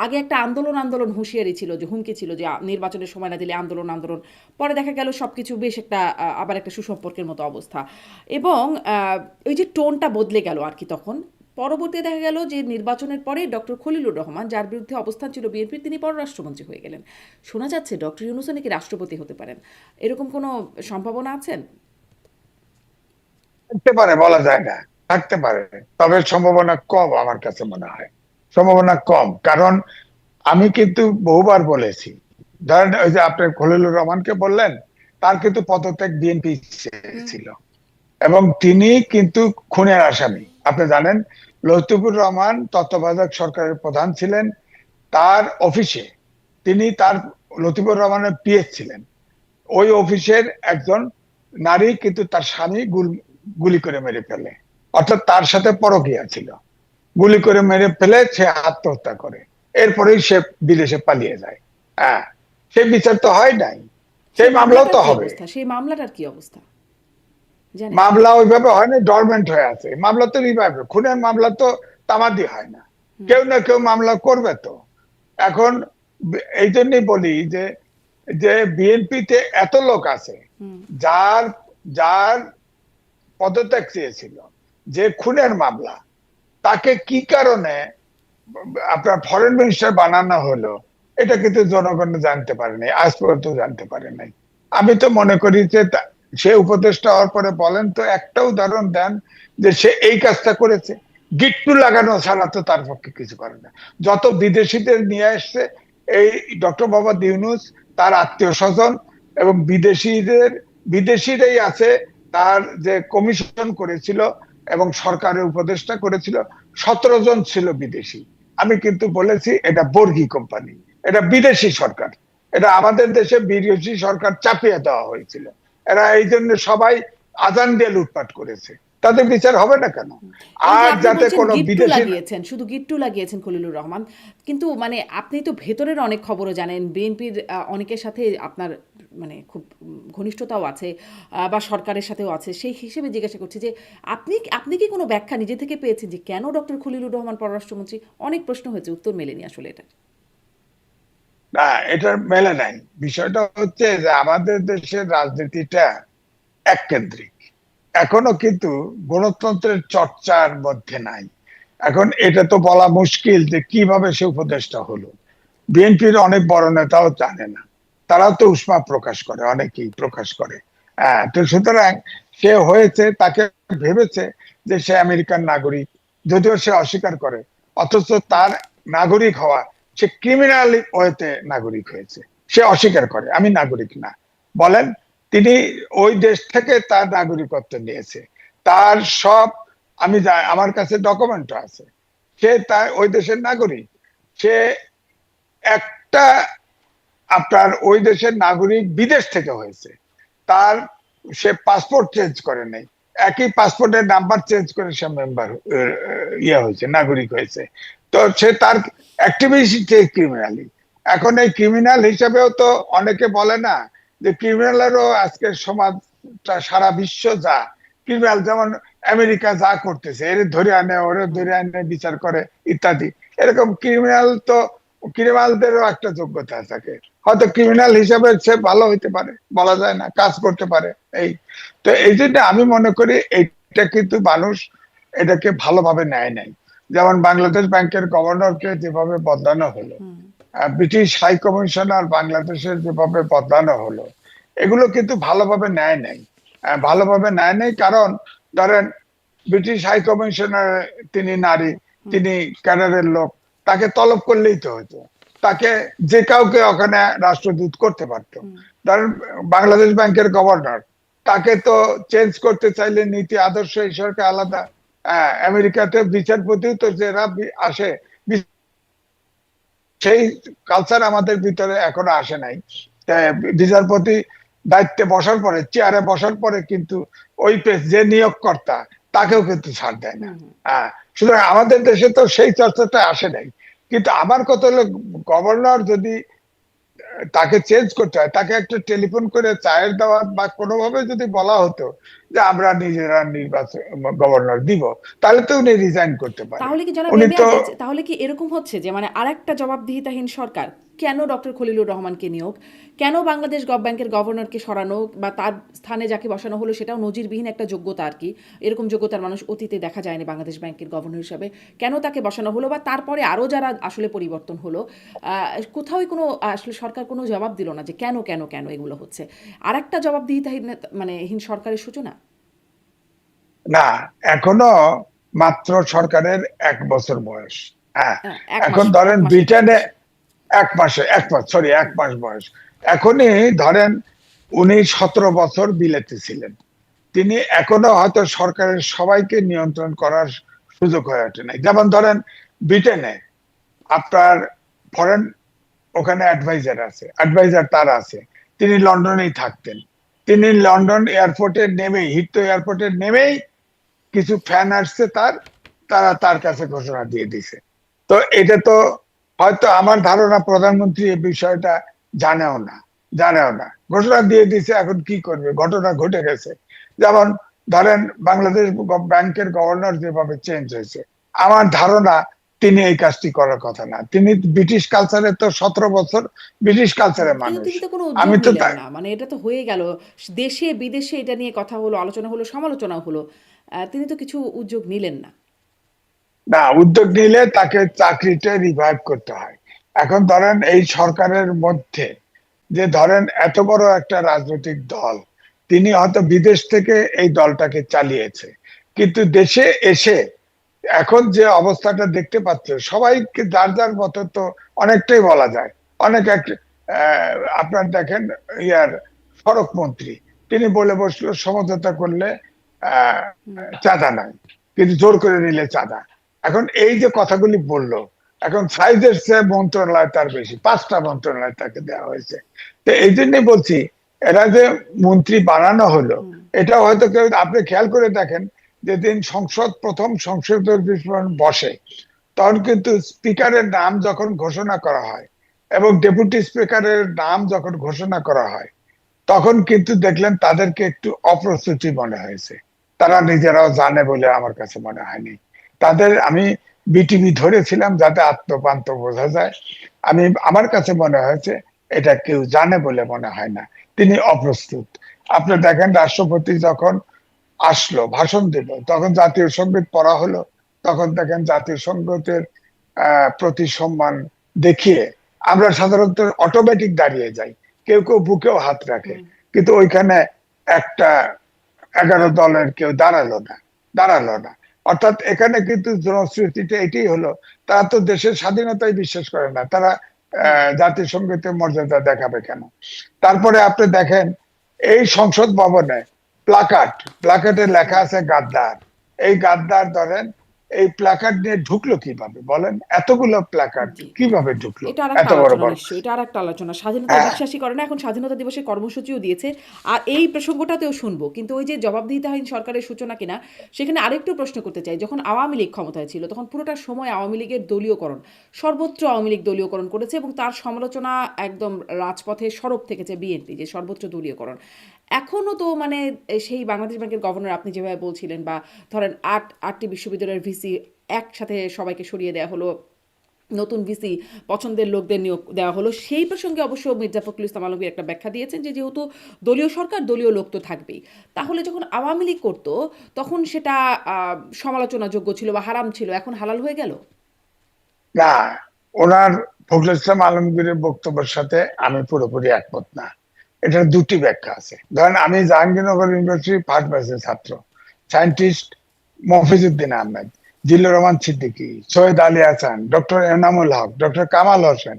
আগে একটা আন্দোলন হুঁশিয়ারি ছিল, যে হুমকি ছিল যে নির্বাচনের সময় না দিলে আন্দোলন। পরে দেখা গেল সব কিছু বেশ একটা আবার একটা সুসম্পর্কের মতো অবস্থা। এবং ওই যে টোনটা বদলে গেল আর কি তখন। পরবর্তীতে দেখা গেল যে নির্বাচনের পরে ডক্টর খলিলুর রহমান, যার বিরুদ্ধে অবস্থান ছিল বিএনপির, তিনি পররাষ্ট্রমন্ত্রী হয়ে গেলেন। শোনা যাচ্ছে ডক্টর ইউনূসও নাকি রাষ্ট্রপতি হতে পারেন। এরকম কোনো সম্ভাবনা আছেন? থাকতে পারে, বলা যায় না, থাকতে পারে। তবে সম্ভাবনা কম আমার কাছে মনে হয়, সম্ভাবনা কম। কারণ আমি কিন্তু বহুবার বলেছি, ধরেন ওই যে আপনি খলিলুর রহমানকে বললেন, তার কিন্তু পদত্যাগ বিএনপি ছিল, এবং তিনি কিন্তু খুনের আসামি। আপনি জানেন, লতিফুর রহমান তত্ত্বাবধায়ক সরকারের প্রধান ছিলেন, তার অফিসে তার লতিফুর রহমানের পিএস ছিলেন। ওই অফিসের একজন নারী কিন্তু তার স্বামী গুলি করে মেরে ফেলে, অর্থাৎ তার সাথে পরকীয়া ছিল। গুলি করে মেরে ফেলে সে আত্মহত্যা করে, এরপরেই সে বিদেশে পালিয়ে যায়। হ্যাঁ, সেই বিচার তো হয় নাই, সেই সেই মামলাও মামলাটার তো কি হবে। অবস্থা? সেই মামলাটার কি অবস্থা জানেন? মামলা ওইভাবে হয় না, ডরমেন্ট হয়ে আছে। মামলা তো রিভাইভ, খুনের মামলা তো তামাদি হয় না, কেউ না কেউ মামলা করবে তো। এখন এই জন্যই বলি যে যে বিএনপিতে এত লোক আছে যার যার পদত্যাগ চেয়েছিল, যে খুনের মামলা, তাকে কি কারণে আপনার ফরেন মিনিস্টার বানানো হলো, এটা কিন্তু জনগণ জানতে পারেনি, আজ পর্যন্ত জানতে পারে নাই। আমি তো মনে করি যে সে উপদেষ্টা হওয়ার পরে বলেন তো একটা উদাহরণ দেন যে সে এই কাজটা করেছে। গিট্টু লাগানো ছাড়া তো তার পক্ষে কিছু করে না। যত বিদেশিদের নিয়ে আসছে এই ডক্টর মোহাম্মদ ইউনূস, তার আত্মীয় স্বজন এবং বিদেশিরাই আছে, তার যে কমিশন করেছিল এবং সরকারের উপদেষ্টা করেছিল, 17 জন ছিল বিদেশি। আমি কিন্তু বলেছি এটা বর্গী কোম্পানি, এটা বিদেশি সরকার, এটা আমাদের দেশে বিদেশি সরকার চাপিয়ে দেওয়া হয়েছিল। এরা এই জন্য সবাই আজান দিয়ে লুটপাট করেছে, তাদের বিচার হবে না কেন? এই যে আর আপনি যাতে বলছেন কোনো গিট্টু বিদেশি লাগিয়েছেন, শুধু গিট্টু লাগিয়েছেন খলিলুর রহমান, কিন্তু মানে আপনি তো ভেতরের অনেক খবরও জানেন, বিএনপির অনেকের সাথে আপনার মানে খুব ঘনিষ্ঠতাও আছে, বা সরকারের সাথেও আছে, সেই হিসেবে জিজ্ঞাসা করছি যে আপনি আপনি কি কোনো ব্যাখ্যা নিজে থেকে পেয়েছেন যে কেন ডক্টর খলিলুর রহমান পররাষ্ট্রমন্ত্রী? অনেক প্রশ্ন হয়েছে, উত্তর মেলেনি আসলে এটা। না, এটার মেলে নাই। বিষয়টা হচ্ছে যে আমাদের দেশের রাজনীতিটা এককেন্দ্রিক, এখনো কিন্তু গণতন্ত্রের চর্চার মধ্যে নাই। এখন এটা তো বলা মুশকিল যে কিভাবে সে উপদেষ্টা হলো। বিএনপির অনেক বড় নেতাও জানে না, তারাও তো উষ্মা প্রকাশ করে, অনেকেই প্রকাশ করে। হ্যাঁ, তো সুতরাং সে হয়েছে, তাকে ভেবেছে যে সে আমেরিকান নাগরিক, যদিও সে অস্বীকার করে, অথচ তার নাগরিক হওয়া, সে ক্রিমিনাল ওয়েতে নাগরিক হয়েছে, সে অস্বীকার করে আমি নাগরিক না। বলেন তিনি ওই দেশ থেকে তার নাগরিকত্ব নিয়েছে। তার সব আমার কাছে ডকুমেন্ট আছে। সে তার ওই দেশের নাগরিক। সে একটা আপনার ওই দেশের নাগরিক বিদেশ থেকে হয়েছে। তার সে পাসপোর্ট চেঞ্জ করে নাই, একই পাসপোর্টের নাম্বার চেঞ্জ করে সে মেম্বার হয়েছে, নাগরিক হয়েছে। তো সে তার অ্যাক্টিভিটি ক্রিমিনালি। এখন এই ক্রিমিনাল হিসেবেও তো অনেকে বলে না যে ক্রিমিনালেরও আজকের সমাজটা সারা বিশ্ব যা ক্রিমিনাল, যেমন আমেরিকা যা করতেছে, এর ধরে আনে ওরে ধরে আনে বিচার করে ইত্যাদি, এরকম ক্রিমিনালদেরও একটা যোগ্যতা থাকে। হয়তো ক্রিমিনাল হিসাবে সে ভালো হইতে পারে, বলা যায় না, কাজ করতে পারে। এই তো এই জন্য আমি মনে করি এইটা কিন্তু মানুষ এটাকে ভালোভাবে নেয় নাই। যেমন বাংলাদেশ ব্যাংকের গভর্নরকে যেভাবে বদলানো হলো, ব্রিটিশ হাই কমিশনার বাংলাদেশের যেভাবে বদলানো হলো, এগুলো কিন্তু ভালোভাবে নেয় নাই। ভালোভাবে নেয় নাই কারণ ধরেন ব্রিটিশ হাই কমিশনার তিনি নারী, তিনি ক্যাডারের লোক, তাকে তলব করলেই তো হতো, তাকে যে কাউকে ওখানে রাষ্ট্রদূত করতে পারতো। ধরেন বাংলাদেশ ব্যাংকের গভর্নর, তাকে তো চেঞ্জ করতে চাইলে নীতি আদর্শ ঈশ্বরকে আলাদা। আমেরিকাতে বিচারপতিও তো যারা আসে, সেই কালচার আমাদের ভিতরে এখনো আসে নাই। বিচারপতি দায়িত্বে বসার পরে, চেয়ারে বসার পরে কিন্তু ওই যে নিয়োগকর্তা তাকেও কিন্তু ছাড় দেয় না। সুতরাং আমাদের দেশে তো সেই চর্চাটা আসে নাই। কিন্তু আমার কথা হলো, গভর্নর যদি তাকে চেঞ্জ করতে হয়, তাকে একটা টেলিফোন করে চায়ের দেওয়া বা কোনোভাবে যদি বলা হতো যে আমরা নিজেরা নির্বাচন গভর্নর দিব, তাহলে তো উনি রিজাইন করতে পারে। তাহলে কি জনাব উনি রেবি তো আজিজ, তাহলে কি এরকম হচ্ছে যে মানে আরেকটা জবাবদিহিতাহীন সরকার? কেন ডক্টর খলিলুর রহমানকে নিয়োগ, কেন বাংলাদেশ ব্যাংকের গভর্নরকে সরানো বা তার স্থানে যাকে বসানো হলো সেটাও নজিরবিহীন একটা যোগ্যতা আর কি, এরকম যোগ্যতার মানুষ অতীতে দেখা যায়নি বাংলাদেশ ব্যাংকের গভর্নর হিসাবে, কেন তাকে বসানো হলো? বা তারপরে আরও যারা আসলে পরিবর্তন হলো, কোথাও কোনো আসলে সরকার কোনো জবাব দিল না যে কেন কেন কেন এগুলো হচ্ছে। আরেকটা জবাবদিহিতাহীন মানে হীন সরকারের সূচনা। না, এখনো মাত্র সরকারের 1 বছর বয়স। হ্যাঁ, এক মাস, এখন এক ধরেন মাসের কম ব্রিটেনে বেশি। 1 মাস বয়স। এখনই ধরেন উনি 17 বছর বিলেতে ছিলেন। তিনি এখনো হয়তো সরকারের সবাইকে নিয়ন্ত্রণ করার সুযোগ হয়ে ওঠে নাই। যেমন ধরেন ব্রিটেনে আপনার ফরেন ওখানে অ্যাডভাইজার তার আছে, তিনি লন্ডনেই থাকতেন। তিনি লন্ডন এয়ারপোর্টে নেমেই, হিথ্রো এয়ারপোর্টে নেমেই কিছু ফ্যান আসছে তারা তার কাছে ঘোষণা দিয়ে দিছে। তো এটা তো হয়তো আমার ধারণা প্রধানমন্ত্রী এই বিষয়টা জানেও না ঘোষণা দিয়ে দিছে। এখন কি করবে, ঘটনা ঘটে গেছে। যেমন ধরেন বাংলাদেশ ব্যাংকের গভর্নর যেভাবে চেঞ্জ হয়েছে, আমার ধারণা তিনি এই কাজটি করার কথা না। তিনি ব্রিটিশ কালচারে তো 17 বছর ব্রিটিশ কালচারের কিন্তু মানুষ। তিনি তো কোনো উদ্যোগ আমি তো নিলেন না, মানে এটা তো হয়ে গেল, দেশে বিদেশে এটা নিয়ে কথা হলো, আলোচনা হলো, সমালোচনাও হলো, তিনি তো কিছু উদ্যোগ নিলেন না। না, উদ্যোগ নিলে তাকে চাকরিটা রিভাইভ করতে হয়। এখন ধরেন এই সরকারের মধ্যে যে ধরেন এত বড় একটা রাজনৈতিক দল, তিনি হয়তো বিদেশ থেকে এই দলটাকে চালিয়েছে, কিন্তু দেশে এসে এখন যে অবস্থাটা দেখতে পাচ্ছে, সবাইকে যার যার মতো তো অনেকটাই বলা যায়। অনেক আপনার দেখেন ইয়ার সড়ক মন্ত্রী, তিনি বলে বসলো সমঝোতা করলে আহ চাঁদা নাই, কিন্তু জোর করে নিলে চাঁদা। এখন এই যে কথাগুলি বললো, এখন সাইজের চেয়ে মন্ত্রণালয় তার বেশি, 5টা মন্ত্রণালয় তাকে দেওয়া হয়েছে। তো এই জন্যই বলছি, এরা যে মন্ত্রী বানানো হলো, এটা হয়তো কেউ, আপনি খেয়াল করে দেখেন, যেদিন প্রথম সংসদের অধিবেশন বসে, তখন কিন্তু স্পিকারের নাম যখন ঘোষণা করা হয় এবং ডেপুটি স্পিকারের নাম যখন ঘোষণা করা হয়, তখন কিন্তু দেখলেন তাদেরকে একটু অপ্রস্তুতি মনে হয়েছে। তারা নিজেরাও জানে বলে আমার কাছে মনে হয়নি। আমি বিটিভি ধরেছিলাম যাতে আত্মপান্ত বোঝা যায়। আমার কাছে মনে হয়েছে এটা কেউ জানে বলে মনে হয় না, তিনি অপ্রস্তুত। আপনি দেখেন রাষ্ট্রপতি যখন আসলো ভাষণ দিল, তখন জাতীয় সঙ্গীত পড়া হলো, তখন দেখেন জাতীয় সঙ্গীতের প্রতি সম্মান দেখিয়ে আমরা সাধারণত অটোমেটিক দাঁড়িয়ে যাই, কেউ কেউ বুকেও হাত রাখে, কিন্তু ওইখানে একটা 11 দলের কেউ দাঁড়ালো না। অর্থাৎ এখানে কিন্তু জনশ্রুতিটা এটাই হলো, তারা তো দেশের স্বাধীনতায় বিশ্বাস করে না, তারা জাতীয় সঙ্গীতের মর্যাদা দেখাবে কেন? তারপরে আপনি দেখেন এই সংসদ ভবনে প্লাকার্ডে লেখা আছে গাদ্দার। এই গাদ্দার ধরেন এই প্লাকার্ড নিয়ে ঢুকলো কিভাবে বলেন? এতগুলো প্লাকার্ড জি। কিভাবে ঢুকলো এটা আরেকটা এত বড় আলোচনা বড়? নিশ্চয়ই। এটা আরেকটা আলোচনা। স্বাধীনতায় হ্যাঁ, বিশ্বাসই করে না। এখন স্বাধীনতা দিবসের কর্মসূচিও দিয়েছে। আর এই প্রসঙ্গটাতেও শুনবো। কিন্তু ওই যে জবাবদিহিতাহীন সরকারের সূচনা কিনা, সেখানে আরেকটু প্রশ্ন করতে চাই। যখন আওয়ামী লীগ ক্ষমতায় ছিল, তখন পুরোটা সময় আওয়ামী লীগের দলীয়করণ, সর্বত্র আওয়ামী লীগ দলীয়করণ করেছে এবং তার সমালোচনা একদম রাজপথে সরব থেকেছে বিএনপি, যে সর্বোচ্চ দলীয়করণ। এখনও তো মানে সেই বাংলাদেশ ব্যাংকের গভর্নর আপনি যেভাবে বলছিলেন, বা ধরেন আটটি বিশ্ববিদ্যালয়ের ভিসি একসাথে সবাইকে সরিয়ে দেওয়া হলো, নতুন ভিসি পছন্দের লোকদের নিয়োগ দেওয়া হলো। সেই প্রসঙ্গে অবশ্য মির্জা ফখরুল ইসলাম আলমগীর একটা ব্যাখ্যা দিয়েছেন যে যেহেতু দলীয় সরকার, দলীয় লোক তো থাকবেই। তাহলে যখন আওয়ামী লীগ করতো, তখন সেটা সমালোচনাযোগ্য ছিল বা হারাম ছিল, এখন হালাল হয়ে গেল। না, ওনার ফখরুল ইসলাম আলমগীরের বক্তব্যের সাথে আমি পুরোপুরি একমত না। এটার দুটি ব্যাখ্যা আছে। ধরেন আমি জাহাঙ্গীরনগর ইউনিভার্সিটি ফার্স্ট ব্যাচের ছাত্র, scientist Mofizuddin Ahmed, Zillur Rahman Siddiqui, Syed Ali Hasan, doctor Enamul Haque, doctor Kamal Hossain,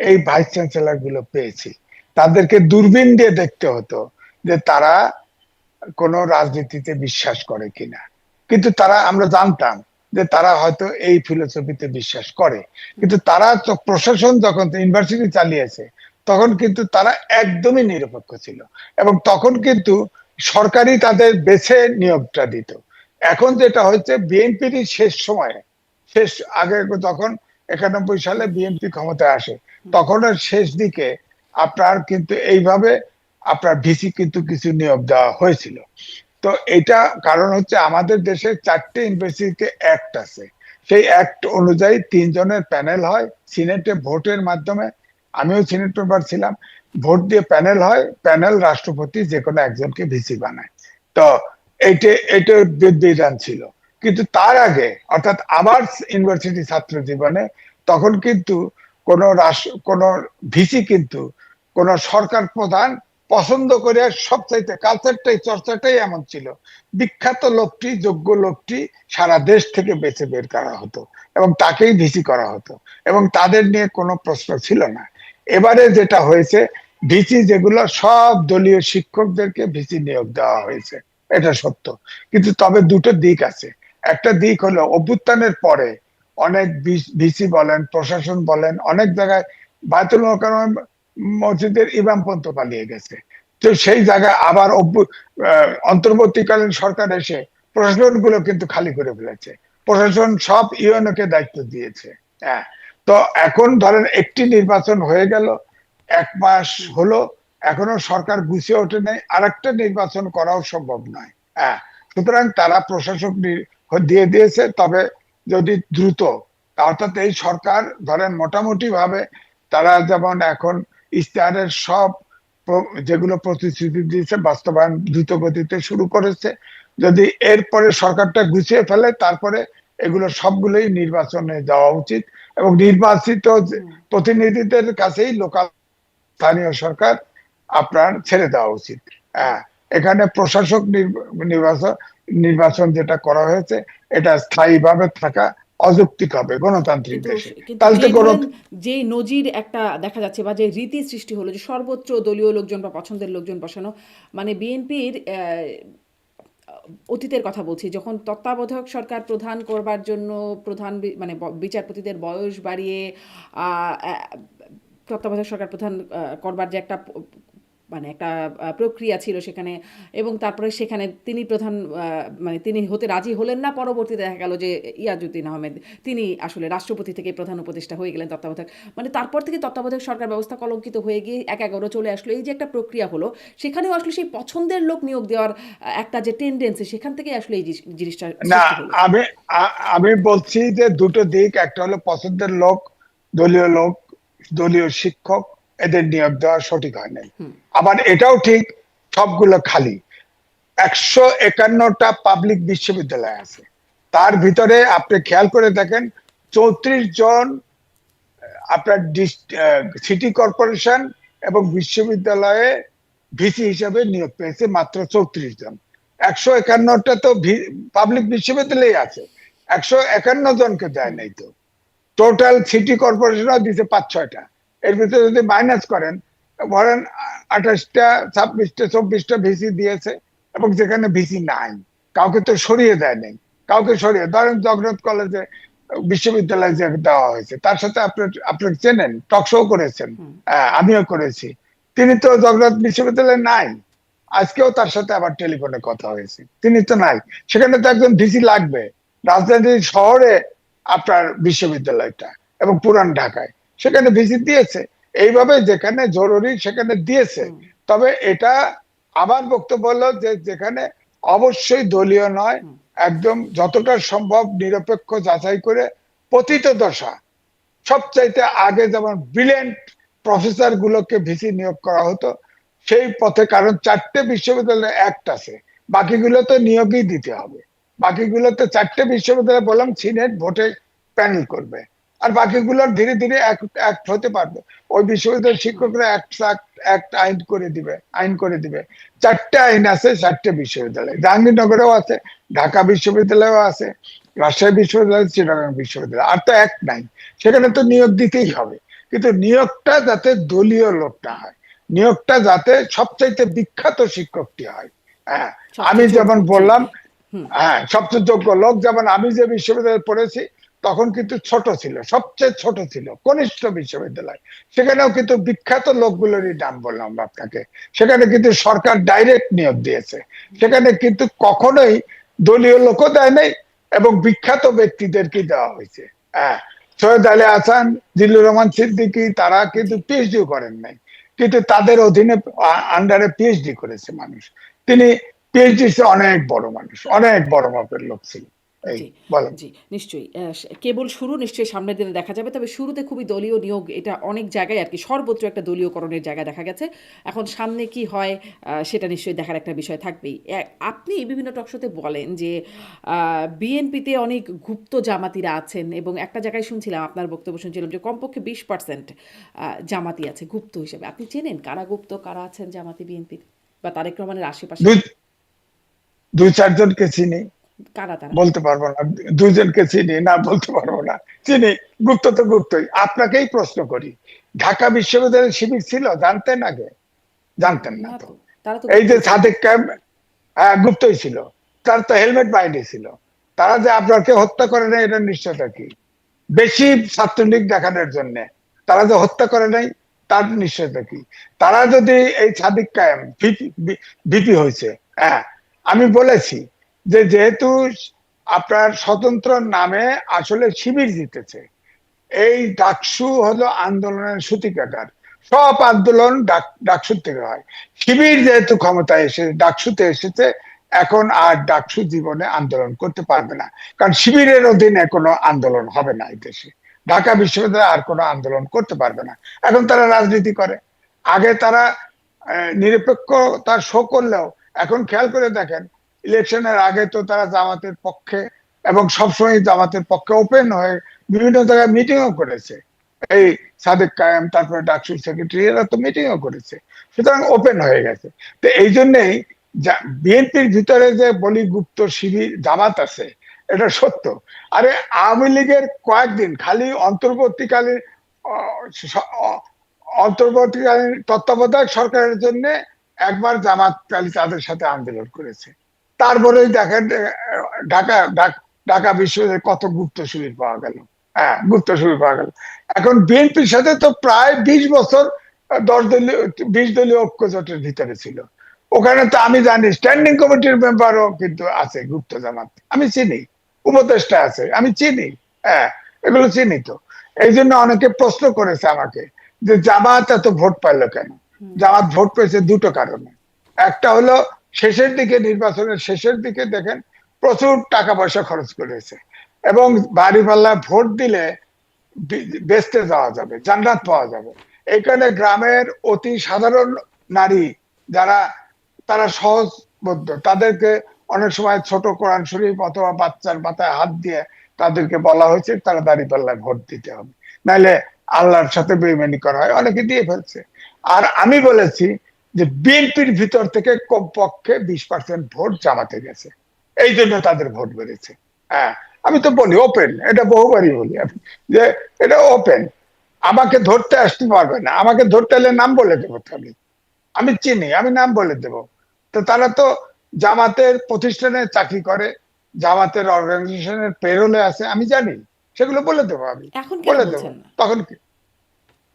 এই ভাইস চ্যান্সেলর গুলো পেয়েছি। তাদেরকে দূরবীন দিয়ে দেখতে হতো যে তারা কোন রাজনীতিতে বিশ্বাস করে কিনা, কিন্তু তারা, আমরা জানতাম যে তারা হয়তো এই ফিলোসফিতে বিশ্বাস করে। কিন্তু তারা তো প্রশাসন যখন ইউনিভার্সিটি চালিয়েছে, তখন কিন্তু তারা একদমই নিরপেক্ষ ছিল এবং তখন কিন্তু সরকারই তাদের বেছে নিয়োগটা দিত। এখন যেটা হচ্ছে বিএনপির শেষ সময়ে, শেষ আগে যখন 91 সালে বিএনপি ক্ষমতায় আসে, তখন শেষ দিকে আপনার কিন্তু এইভাবে আপনার ভিসি কিন্তু কিছু নিয়োগ দেওয়া হয়েছিল। তো এটা কারণ হচ্ছে আমাদের দেশে 4টে ইউনিভার্সিটিতে অ্যাক্ট আছে। সেই অ্যাক্ট অনুযায়ী 3 জনের প্যানেল হয় সিনেটে ভোটের মাধ্যমে। আমিও সিনেট মেম্বার ছিলাম। ভোট দিয়ে প্যানেল হয়, প্যানেল রাষ্ট্রপতি যে কোনো একজনকে ভিসি বানায়। তো এটা বিধান ছিল। কিন্তু তার আগে, অর্থাৎ আমার ইউনিভার্সিটি ছাত্র জীবনে, তখন কিন্তু কোন ভিসি কিন্তু কোন সরকার প্রধান পছন্দ করে সবচাইতে কালচারটাই, চর্চাটাই এমন ছিল, বিখ্যাত লোকটি, যোগ্য লোকটি সারা দেশ থেকে বেছে বের করা হতো এবং তাকেই ভিসি করা হতো এবং তাদের নিয়ে কোনো প্রশ্ন ছিল না। এবারে যেটা হয়েছে, ভিসি যেগুলো সব দলীয় শিক্ষকদেরকে ভিসি নিয়োগ দেওয়া হয়েছে, এটা সত্য। কিন্তু তবে দুটো দিক আছে। একটা দিক হলো অভ্যুত্থানের পরে অনেক ভিসি বলেন, প্রশাসন বলেন, অনেক জায়গায় বায়তুল মোকাররম মসজিদের ইমাম পর্যন্ত পালিয়ে গেছে। তো সেই জায়গায় আবার অন্তর্বর্তীকালীন সরকার এসে প্রশাসন গুলো কিন্তু খালি করে ফেলেছে। প্রশাসন সব ইউএনও কে দায়িত্ব দিয়েছে। হ্যাঁ, তো এখন ধরেন একটি নির্বাচন হয়ে গেল, 1 মাস হলো, এখনো সরকার গুছিয়ে ওঠে নাই, আরেকটা নির্বাচন করাও সম্ভব নয়। হ্যাঁ, সুতরাং তারা প্রশাসক দিয়ে দিয়েছে। তবে যদি দ্রুত, অর্থাৎ এই সরকার ধরেন মোটামুটি ভাবে তারা যেমন এখন ইশতেহারের সব যেগুলো প্রতিশ্রুতি দিয়েছে বাস্তবায়ন দ্রুত গতিতে শুরু করেছে। যদি এরপরে সরকারটা গুছিয়ে ফেলে, তারপরে এগুলো সবগুলোই নির্বাচনে যাওয়া উচিত এবং নির্বাচিত প্রতিনিধিদের কাছেই লোকাল, স্থানীয় সরকার আপনার ছেড়ে দেওয়া উচিত। হ্যাঁ, এখানে প্রশাসক নির্বাচন নির্বাচন যেটা করা হয়েছে, এটা স্থায়ীভাবে থাকা অযৌক্তিক হবে গণতান্ত্রিক কিন্তু দেশে। কিন্তু তাহলে তো যেই কোনো, ধরেন, যেই নজির একটা দেখা যাচ্ছে বা যে রীতি সৃষ্টি হলো যে সর্বোচ্চ দলীয় লোকজন বা পছন্দের লোকজন বসানো, মানে বিএনপির অতীতের কথা বলছি, যখন তত্ত্বাবধায়ক সরকার প্রধান করবার জন্য মানে বিচারপতিদের বয়স বাড়িয়ে আহ, আহ, তত্ত্বাবধায়ক সরকার প্রধান করবার যে একটা মানে একটা প্রক্রিয়া ছিল সেখানে, এবং তারপরে সেখানে তিনি প্রধান মানে তিনি হতে রাজি হলেন না, পরবর্তীতে দেখা গেল যে ইয়াজউদ্দিন আহমেদ তিনি আসলে রাষ্ট্রপতি থেকে প্রধান উপদেষ্টা হয়ে গেলেন তত্ত্বাবধায়ক, মানে তারপর থেকে তত্ত্বাবধায়ক সরকার ব্যবস্থা কলঙ্কিত হয়ে গিয়ে 1/11 চলে আসলো। এই যে একটা প্রক্রিয়া হলো, সেখানেও আসলে সেই পছন্দের লোক নিয়োগ দেওয়ার একটা যে টেন্ডেন্সি, সেখান থেকে আসলে এই জিনিসটা না, সৃষ্টি হলো। আমি আমি বলছি যে দুটো দিক। একটা হলো পছন্দের লোক, দলীয় লোক, দলীয় শিক্ষক, এদের নিয়োগ দেওয়া সঠিক হয় নাই। আবার এটাও ঠিক সবগুলো খালি। 151টা পাবলিক বিশ্ববিদ্যালয় আছে, তার ভিতরে আপনি খেয়াল করে দেখেন 34 জন আপনার সিটি কর্পোরেশন এবং বিশ্ববিদ্যালয়ে ভিসি হিসাবে নিয়োগ পেয়েছে মাত্র 34 জন। 151টা তো পাবলিক বিশ্ববিদ্যালয়ে আছে, 151 জনকে দেয় নাই তো। টোটাল সিটি কর্পোরেশনও দিচ্ছে 5-6টা। এর ভিতরে যদি মাইনাস করেন ধরেন 28টা 26টা 24টা ভিসি দিয়েছে, এবং যেখানে ভিসি নাই কাউকে তো সরিয়ে দেয় নাই, কাউকে সরিয়ে, ধরেন জগন্নাথ কলেজে বিশ্ববিদ্যালয়ে যে দেওয়া হয়েছে তার সাথে আপনি চেনেন, টক শো করেছেন, হুম আমিও করেছি। তিনি তো জগন্নাথ বিশ্ববিদ্যালয়ে নাই, আজকেও তার সাথে আবার টেলিফোনে কথা হয়েছে, তিনি তো নাই। সেখানে তো একজন ভিসি লাগবে, রাজধানী শহরে আপনার বিশ্ববিদ্যালয়টা এবং পুরান ঢাকায়, সেখানে ভিসি দিয়েছে। এইভাবে যেখানে জরুরি সেখানে দিয়েছে। হুম তবে এটা আমার বক্তব্য হলো যে যেখানে অবশ্যই দলীয় নয়, হুম একদম যতটা সম্ভব নিরপেক্ষ যাচাই করে পতিতদশা সবচাইতে আগে যেমন ব্রিলিয়েন্ট প্রফেসর গুলোকে ভিসি নিয়োগ করা হতো সেই পথে, কারণ 4টে বিশ্ববিদ্যালয়ে অ্যাক্ট আছে, বাকিগুলো তো নিয়োগই দিতে হবে। বাকিগুলোতে 4টে বিশ্ববিদ্যালয় বললাম সিনেট ভোটে প্যানেল করবে, আর বাকিগুলোর ধীরে ধীরে অ্যাক্ট হতে পারবে। ওই বিশ্ববিদ্যালয়ের হুম শিক্ষকরা অ্যাক্ট আইন করে দিবে। 4টে আইন আছে 4টে বিশ্ববিদ্যালয়, জাহাঙ্গীরনগরেও আছে, ঢাকা বিশ্ববিদ্যালয়েও আছে, রাজশাহী বিশ্ববিদ্যালয়, চিটাগাং বিশ্ববিদ্যালয়, আর তো অ্যাক্ট নাই। সেখানে তো নিয়োগ দিতেই হবে, কিন্তু নিয়োগটা যাতে দলীয় লোক না হয়, নিয়োগটা যাতে সবচাইতে বিখ্যাত শিক্ষকটি হয়। হ্যাঁ, আমি সবচেয়ে যোগ্য যেমন জি বললাম, হুম হ্যাঁ সবচেয়ে যোগ্য লোক, যেমন আমি যে বিশ্ববিদ্যালয়ে পড়েছি তখন কিন্তু ছোট ছিল, সবচেয়ে ছোট ছিল, কনিষ্ঠ বিশ্ববিদ্যালয়। সেখানেও কিন্তু বিখ্যাত লোকগুলোরই নাম বললাম আপনাকে। সেখানে কিন্তু সরকার ডাইরেক্ট নিয়োগ দিয়েছে, সেখানে কিন্তু কখনোই দলীয় লোকও দেয় নাই, এবং বিখ্যাত ব্যক্তিদেরকে দেওয়া হয়েছে। হ্যাঁ, সৈয়দ আলী হাসান, জিল্লুর রহমান সিদ্দিকী, তারা কিন্তু জি পিএইচডি করেন নাই, কিন্তু তাদের অধীনে আন্ডারে পিএইচডি করেছে মানুষ। তিনি পিএইচডি অনেক বড় মানুষ, অনেক বড় মাপের লোক ছিল। এই জি, বলেন। জি, নিশ্চয়ই। কেবল শুরু নিশ্চয়ই সামনের দিনে দেখা যাবে। তবে শুরুতে খুবই দলীয় নিয়োগ এটা অনেক জায়গায় আরকি সর্বত্র একটা দলীয়করণের জায়গা দেখা গেছে। এখন সামনে কি হয় সেটা নিশ্চয়ই দেখার একটা বিষয় থাকবেই। আপনি বিভিন্ন টক শোতে বলেন যে বিএনপিতে অনেক গুপ্ত জামাতিরা আছেন এবং একটা জায়গায় শুনছিলাম আপনার বক্তব্য শুনছিলাম যে কমপক্ষে 20% জামাতি আছে গুপ্ত হিসেবে। আপনি চেনেন কারা গুপ্ত, কারা আছেন জামাতি বিএনপিতে? বা তারেক রহমানের আশেপাশে? দুই দুই চারজনকে চিনি, কারা তারা? বলতে পারবো না। দুইজনকে চিনি না, বলতে পারবো না। চিনি, গুপ্ত তো গুপ্তই। আপনাকেই প্রশ্ন করি, ঢাকা বিশ্ববিদ্যালয়ের শিবির ছিল, জানতেন আগে? জানতেন না না তো। তো। তারা তো এই যে গুপ্তই ছিল। সাদেক ক্যাম্প, হ্যাঁ গুপ্তই ছিল, তার তো হেলমেট বাইরে ছিল। তারা যে আপনাকে হত্যা করে না এটার নিশ্চয়তা কি? বেশি ছাত্রলীগ দেখানোর জন্য তারা যে হত্যা করে নাই তার নিশ্চয়তা কি? তারা যদি এই সাদিক কায়েম ভিপি হয়েছে, হ্যাঁ, আমি বলেছি যে যেহেতু আপনার স্বতন্ত্র নামে আসলে শিবির জিতেছে, এই ডাকসু হলো আন্দোলনের সূতিকাগার, সব আন্দোলন ডাকসুর থেকে হয়। শিবির যেহেতু ক্ষমতায় এসে ডাকসুতে এসেছে, এখন আর ডাকসু জীবনে আন্দোলন করতে পারবে না, কারণ শিবিরের অধীনে কোনো আন্দোলন হবে না এই দেশে। ঢাকা বিশ্ববিদ্যালয় আর কোনো আন্দোলন করতে পারবে না। এখন তারা রাজনীতি করে, আগে তারা নিরপেক্ষতা শো করলেও এখন খেয়াল করে দেখেন, ইলেকশনের আগে তো তারা জামাতের পক্ষে, এবং সবসময় জামাতের পক্ষে ওপেন হয়ে বিভিন্ন জায়গায় মিটিংও করেছে। এই সাদেক কায়েম, তারপরে ডাকসুর সেক্রেটারি, এরা তো মিটিংও করেছে, সুতরাং ওপেন হয়ে গেছে। তো এই জন্যই বিএনপির ভিতরে যে বলি গুপ্ত শিবির জামাত আছে, এটা সত্য। আরে আওয়ামী লীগের কয়েকদিন খালি অন্তর্বর্তীকালীন অন্তর্বর্তীকালীন তত্ত্বাবধায়ক সরকারের জন্য একবার জামাত খালি তাদের সাথে আন্দোলন করেছে। তারপরেই দেখেন ঢাকা ঢাকা বিশ্ববিদ্যালয়ে কত গুপ্ত শিবির পাওয়া গেল। হ্যাঁ, গুপ্ত শিবির পাওয়া গেল। এখন বিএনপির সাথে তো প্রায় 20 বছর 10 দলীয় 20 দলীয় ঐক্য জোটের ভিতরে ছিল। ওখানে তো আমি জানি স্ট্যান্ডিং কমিটির মেম্বারও কিন্তু আছে গুপ্ত জামাত, আমি চিনি, উপদেষ্টা আছে, আমি চিনি। হ্যাঁ, এগুলো চিনি তো। এই জন্য অনেকে প্রশ্ন করেছে আমাকে যে জামাত এত ভোট পাইলো কেন? হুম জামাত ভোট পেয়েছে দুটো কারণে। একটা হলো শেষের দিকে, নির্বাচনের শেষের দিকে দেখেন প্রচুর টাকা পয়সা খরচ করেছে, এবং বাড়ি পাল্লা ভোট দিলে বেচতে যাওয়া যাবে, জান্নাত হুম পাওয়া যাবে। এখানে গ্রামের অতি সাধারণ নারী যারা, তারা সহজবোধ্য, তাদেরকে অনেক সময় ছোট কোরআন শরীফ অথবা বাচ্চার মাথায় হাত দিয়ে তাদেরকে বলা হয়েছে তারা দাঁড়িপাল্লায় ভোট দিতে হবে, নাইলে আল্লাহর সাথে বেইমানি করা হয়, অনেকে দিয়ে ফেলছে। আর আমি বলেছি যে বিএনপির ভিতর থেকে কমপক্ষে 20% ভোট জামাতে গেছে, এই জন্য তাদের ভোট বেড়েছে। হ্যাঁ, আমি তো বলি ওপেন, এটা বহুবারই বলি আমি, যে এটা ওপেন। আমাকে ধরতে আসতে পারবে না, আমাকে ধরতে এলে নাম বলে দেবো তো আমি চিনি, আমি নাম বলে দেব। তো তারা তো জামাতের প্রতিষ্ঠানে চাকরি করে, জামাতের অর্গানাইজেশনের পেরোলে আছে, আমি জানি, সেগুলো বলে দেবো, আমি এখন কেন বলে দেবো। বলছেন না? তখন কি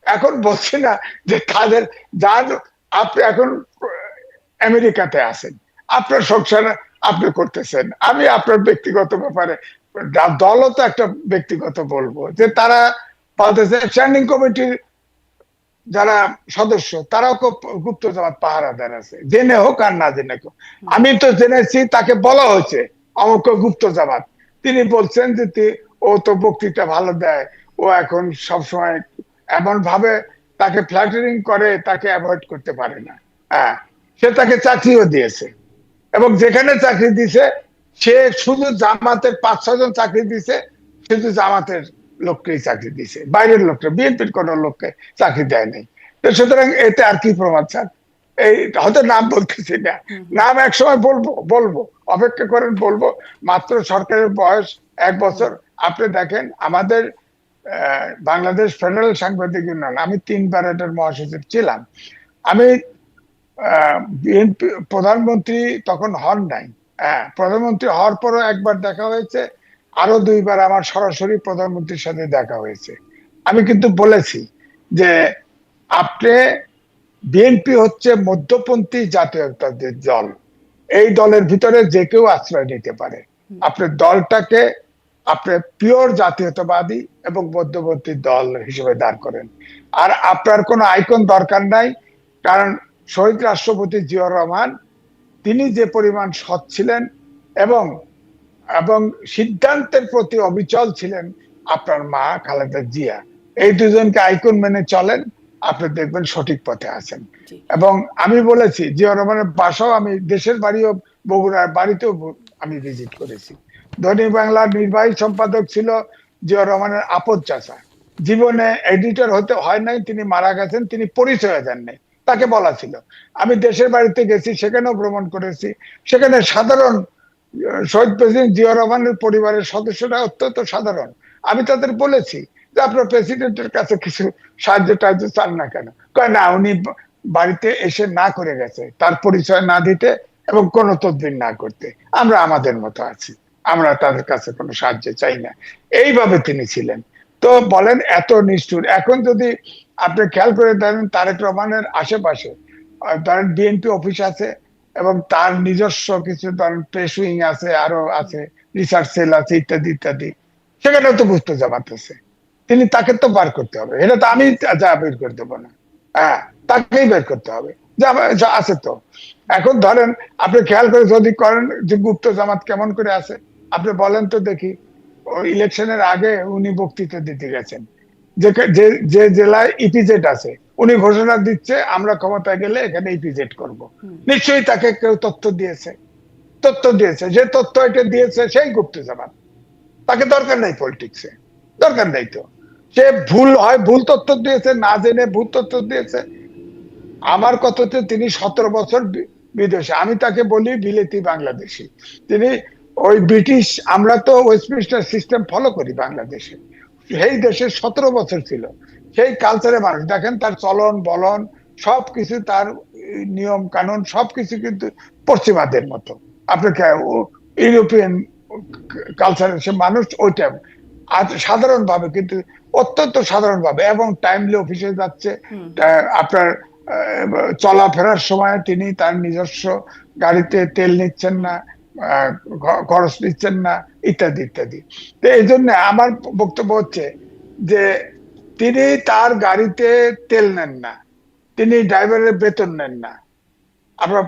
এখন বলছি না যে তাদের যার, আপনি এখন আমেরিকাতে আছেন, আপনার সংসার আপনি করতেছেন, আমি আপনার ব্যক্তিগত ব্যাপারে, দলও তো একটা ব্যক্তিগত বলবো যে তারা বলতেছে স্ট্যান্ডিং কমিটির যারা সদস্য তারাও গুপ্ত জামাত পাহারাদার আছে, জেনে হোক আর না জেনে হোক। আমি তো জেনেছি, তাকে বলা হয়েছে অমুক গুপ্ত জামাত, তিনি বলছেন যে ও তো বক্তৃতা ভালো দেয়, ও এখন সবসময় এমন ভাবে তাকে ফ্ল্যাটারিং করে, তাকে অ্যাভয়েড করতে পারে না। হ্যাঁ, সে তাকে চাকরিও দিয়েছে, এবং যেখানে চাকরি দিছে সে শুধু জামাতের 5-6 জন চাকরি দিছে, শুধু জামাতের লোককেই চাকরি দিছে, বাইরের লোককে, বিএনপির কোন লোককে চাকরি দেয় নাই। তো সুতরাং এতে আর কি প্রমাণ চান? এই হয়তো নাম বলতেছি না, নাম এক সময় বলবো, বলবো, অপেক্ষা করেন, বলবো। মাত্র সরকারের বয়স 1 বছর। আপনি দেখেন আমাদের বাংলাদেশ ফেডারেল সাংবাদিক ইউনিয়ন, আমি 3বার এটার মহাসচিব ছিলাম। আমি বিএনপি প্রধানমন্ত্রী তখন হন নাই, হ্যাঁ, প্রধানমন্ত্রী হওয়ার পরও একবার দেখা হয়েছে, আরো 2বার আমার সরাসরি প্রধানমন্ত্রীর সাথে দেখা হয়েছে। আমি কিন্তু বলেছি যে আপনি, বিএনপি হচ্ছে মধ্যপন্থী জাতীয়তাবাদী দল, এই দলের ভিতরে যে কেউ আশ্রয় নিতে পারে। আপনার দলটাকে আপনি পিওর জাতীয়তাবাদী এবং মধ্যপন্থী দল হিসেবে দাঁড় করেন। আর আপনার কোনো আইকন দরকার নাই, কারণ শহীদ রাষ্ট্রপতি জিয়াউর রহমান, তিনি যে পরিমাণ সৎ ছিলেন এবং এবং সিদ্ধান্তের প্রতি অবিচল ছিলেন আপনার মা খালেদা জিয়া, এই দুজনকে আইকন মেনে চলেন, আপনি দেখবেন সঠিক পথে আছেন। এবং আমি বলেছি জিয়াউর রহমানের বাসাও, আমি দেশের বাড়িও বগুড়ার বাড়িতেও আমি ভিজিট করেছি। দৈনিক বাংলার নির্বাহী সম্পাদক ছিল জিয়াউর রহমানের আপদ চাচা, জীবনে এডিটর হতে হয় নাই, তিনি মারা গেছেন, তিনি পরিচয় দেন নাই, তাকে বলা ছিল। আমি দেশের বাড়িতে গেছি, সেখানেও ভ্রমণ করেছি, সেখানে সাধারণ শহীদ প্রেসিডেন্ট জিয়া রহমানের পরিবারের সদস্যরা অত্যন্ত সাধারণ। আমি তাদের বলেছি যে আপনার প্রেসিডেন্টের কাছে কিছু সাহায্য টাহায্য চান না কেন? কয় না, উনি বাড়িতে এসে না করে গেছে, তার পরিচয় না দিতে এবং কোন তদবির না করতে, আমরা আমাদের মতো আছি, আমরা তাদের কাছে কোনো সাহায্য চাই না। এইভাবে তিনি ছিলেন। তো বলেন এত নিষ্ঠুর। এখন যদি আপনি খেয়াল করে দেখেন, তারেক রহমানের আশেপাশে ধরেন বিএনপি অফিস আছে এবং তার নিজস্ব কিছু ধরেন প্রেস উইং আছে, আরো আছে, রিসার্চ সেল আছে, ইত্যাদি ইত্যাদি, সেখানেও তো বুঝতে জামাত আছে। তিনি, তাকে তো বার করতে হবে, এটা তো আমি যা বের করে দেবো না, হ্যাঁ, তাকেই বের করতে হবে, যা আছে তো। এখন ধরেন আপনি খেয়াল করে যদি করেন যে গুপ্ত জামাত কেমন করে আছে, আপনি বলেন তো দেখি। ইলেকশনের আগে উনি বক্তৃতা দিতে গেছেন, যে জেলায় ইপিজেড আছে, উনি ঘোষণা দিচ্ছে আমরা ক্ষমতায় গেলে এখানে ইপিজেড করব। নিশ্চয়ই তাকে কেউ তথ্য দিয়েছে, যে তথ্য এটা দিয়েছে সেই গুপ্ত জামাত। তাকে দরকার নাই পলিটিক্সে, দরকার নাই তো। সে ভুল হয়, ভুল তথ্য দিয়েছে, না জেনে ভুল তথ্য দিয়েছে। আমার কথাতে তিনি 17 বছর বিদেশে, আমি তাকে বলি বিলেতি বাংলাদেশি। তিনি ওই ব্রিটিশ, আমরা তো ওয়েস্টমিনিস্টার সিস্টেম ফলো করি বাংলাদেশে, সেই দেশে 17 বছর ছিল, সেই কালচারে মানুষ দেখেন, তার চলন বলন সবকিছু, তার নিয়ম কানুন সবকিছু কিন্তু পশ্চিমাদের মতো। আপনাকে ইউরোপিয়ান কালচারের সে মানুষ, ওইটা আর সাধারণ ভাবে, কিন্তু অত্যন্ত সাধারণ ভাবে, এবং টাইমলি অফিসে যাচ্ছে। আপনার চলাফেরার সময় তিনি তার নিজস্ব গাড়িতে তেল নিচ্ছেন না, খরচ নিচ্ছেন না, ইত্যাদি ইত্যাদি। তো এই জন্য আমার বক্তব্য হচ্ছে যে তিনি তার গাড়িতে তেল নেন না, তিনি ড্রাইভারের বেতন নেন না। আপনার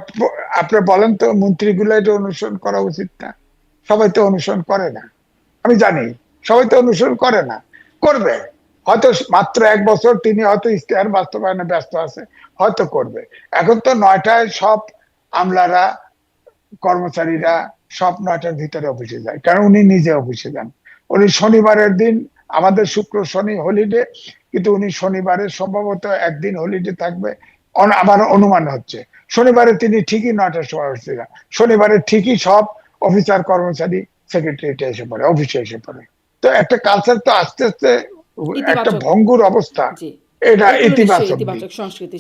আপনি বলেন তো, মন্ত্রীগুলো এটা অনুসরণ করা উচিত না? সবাই তো অনুসরণ করে না, আমি জানি, সবাই তো অনুসরণ করে না। করবে হয়তো, মাত্র 1 বছর তিনি হয়তো ইশতেহার বাস্তবায়নে ব্যস্ত আছে, হয়তো করবে। এখন তো 9টায় সব আমলারা, কর্মচারীরা সব 9টার ভিতরে অফিসে যায়, কারণ উনি নিজে অফিসে যান। উনি শনিবারের দিন, আমাদের শুক্র শনি হলিডে, কিন্তু উনি শনিবারে সম্ভবত একদিন হলিডে থাকবে, আমার অনুমান হচ্ছে। শনিবারে তিনি ঠিকই 9টার সময় অফিসে যান, শনিবারে ঠিকই সব অফিসার কর্মচারী সেক্রেটারিয়েটে এসে পড়ে, অফিসে এসে পড়ে। তো একটা কালচার তো আস্তে আস্তে একটা ইতিবাচক, ভঙ্গুর অবস্থা, জি। এটা এগুলো নিশ্চয়ই ইতিবাচক দিক। ইতিবাচক সংস্কৃতি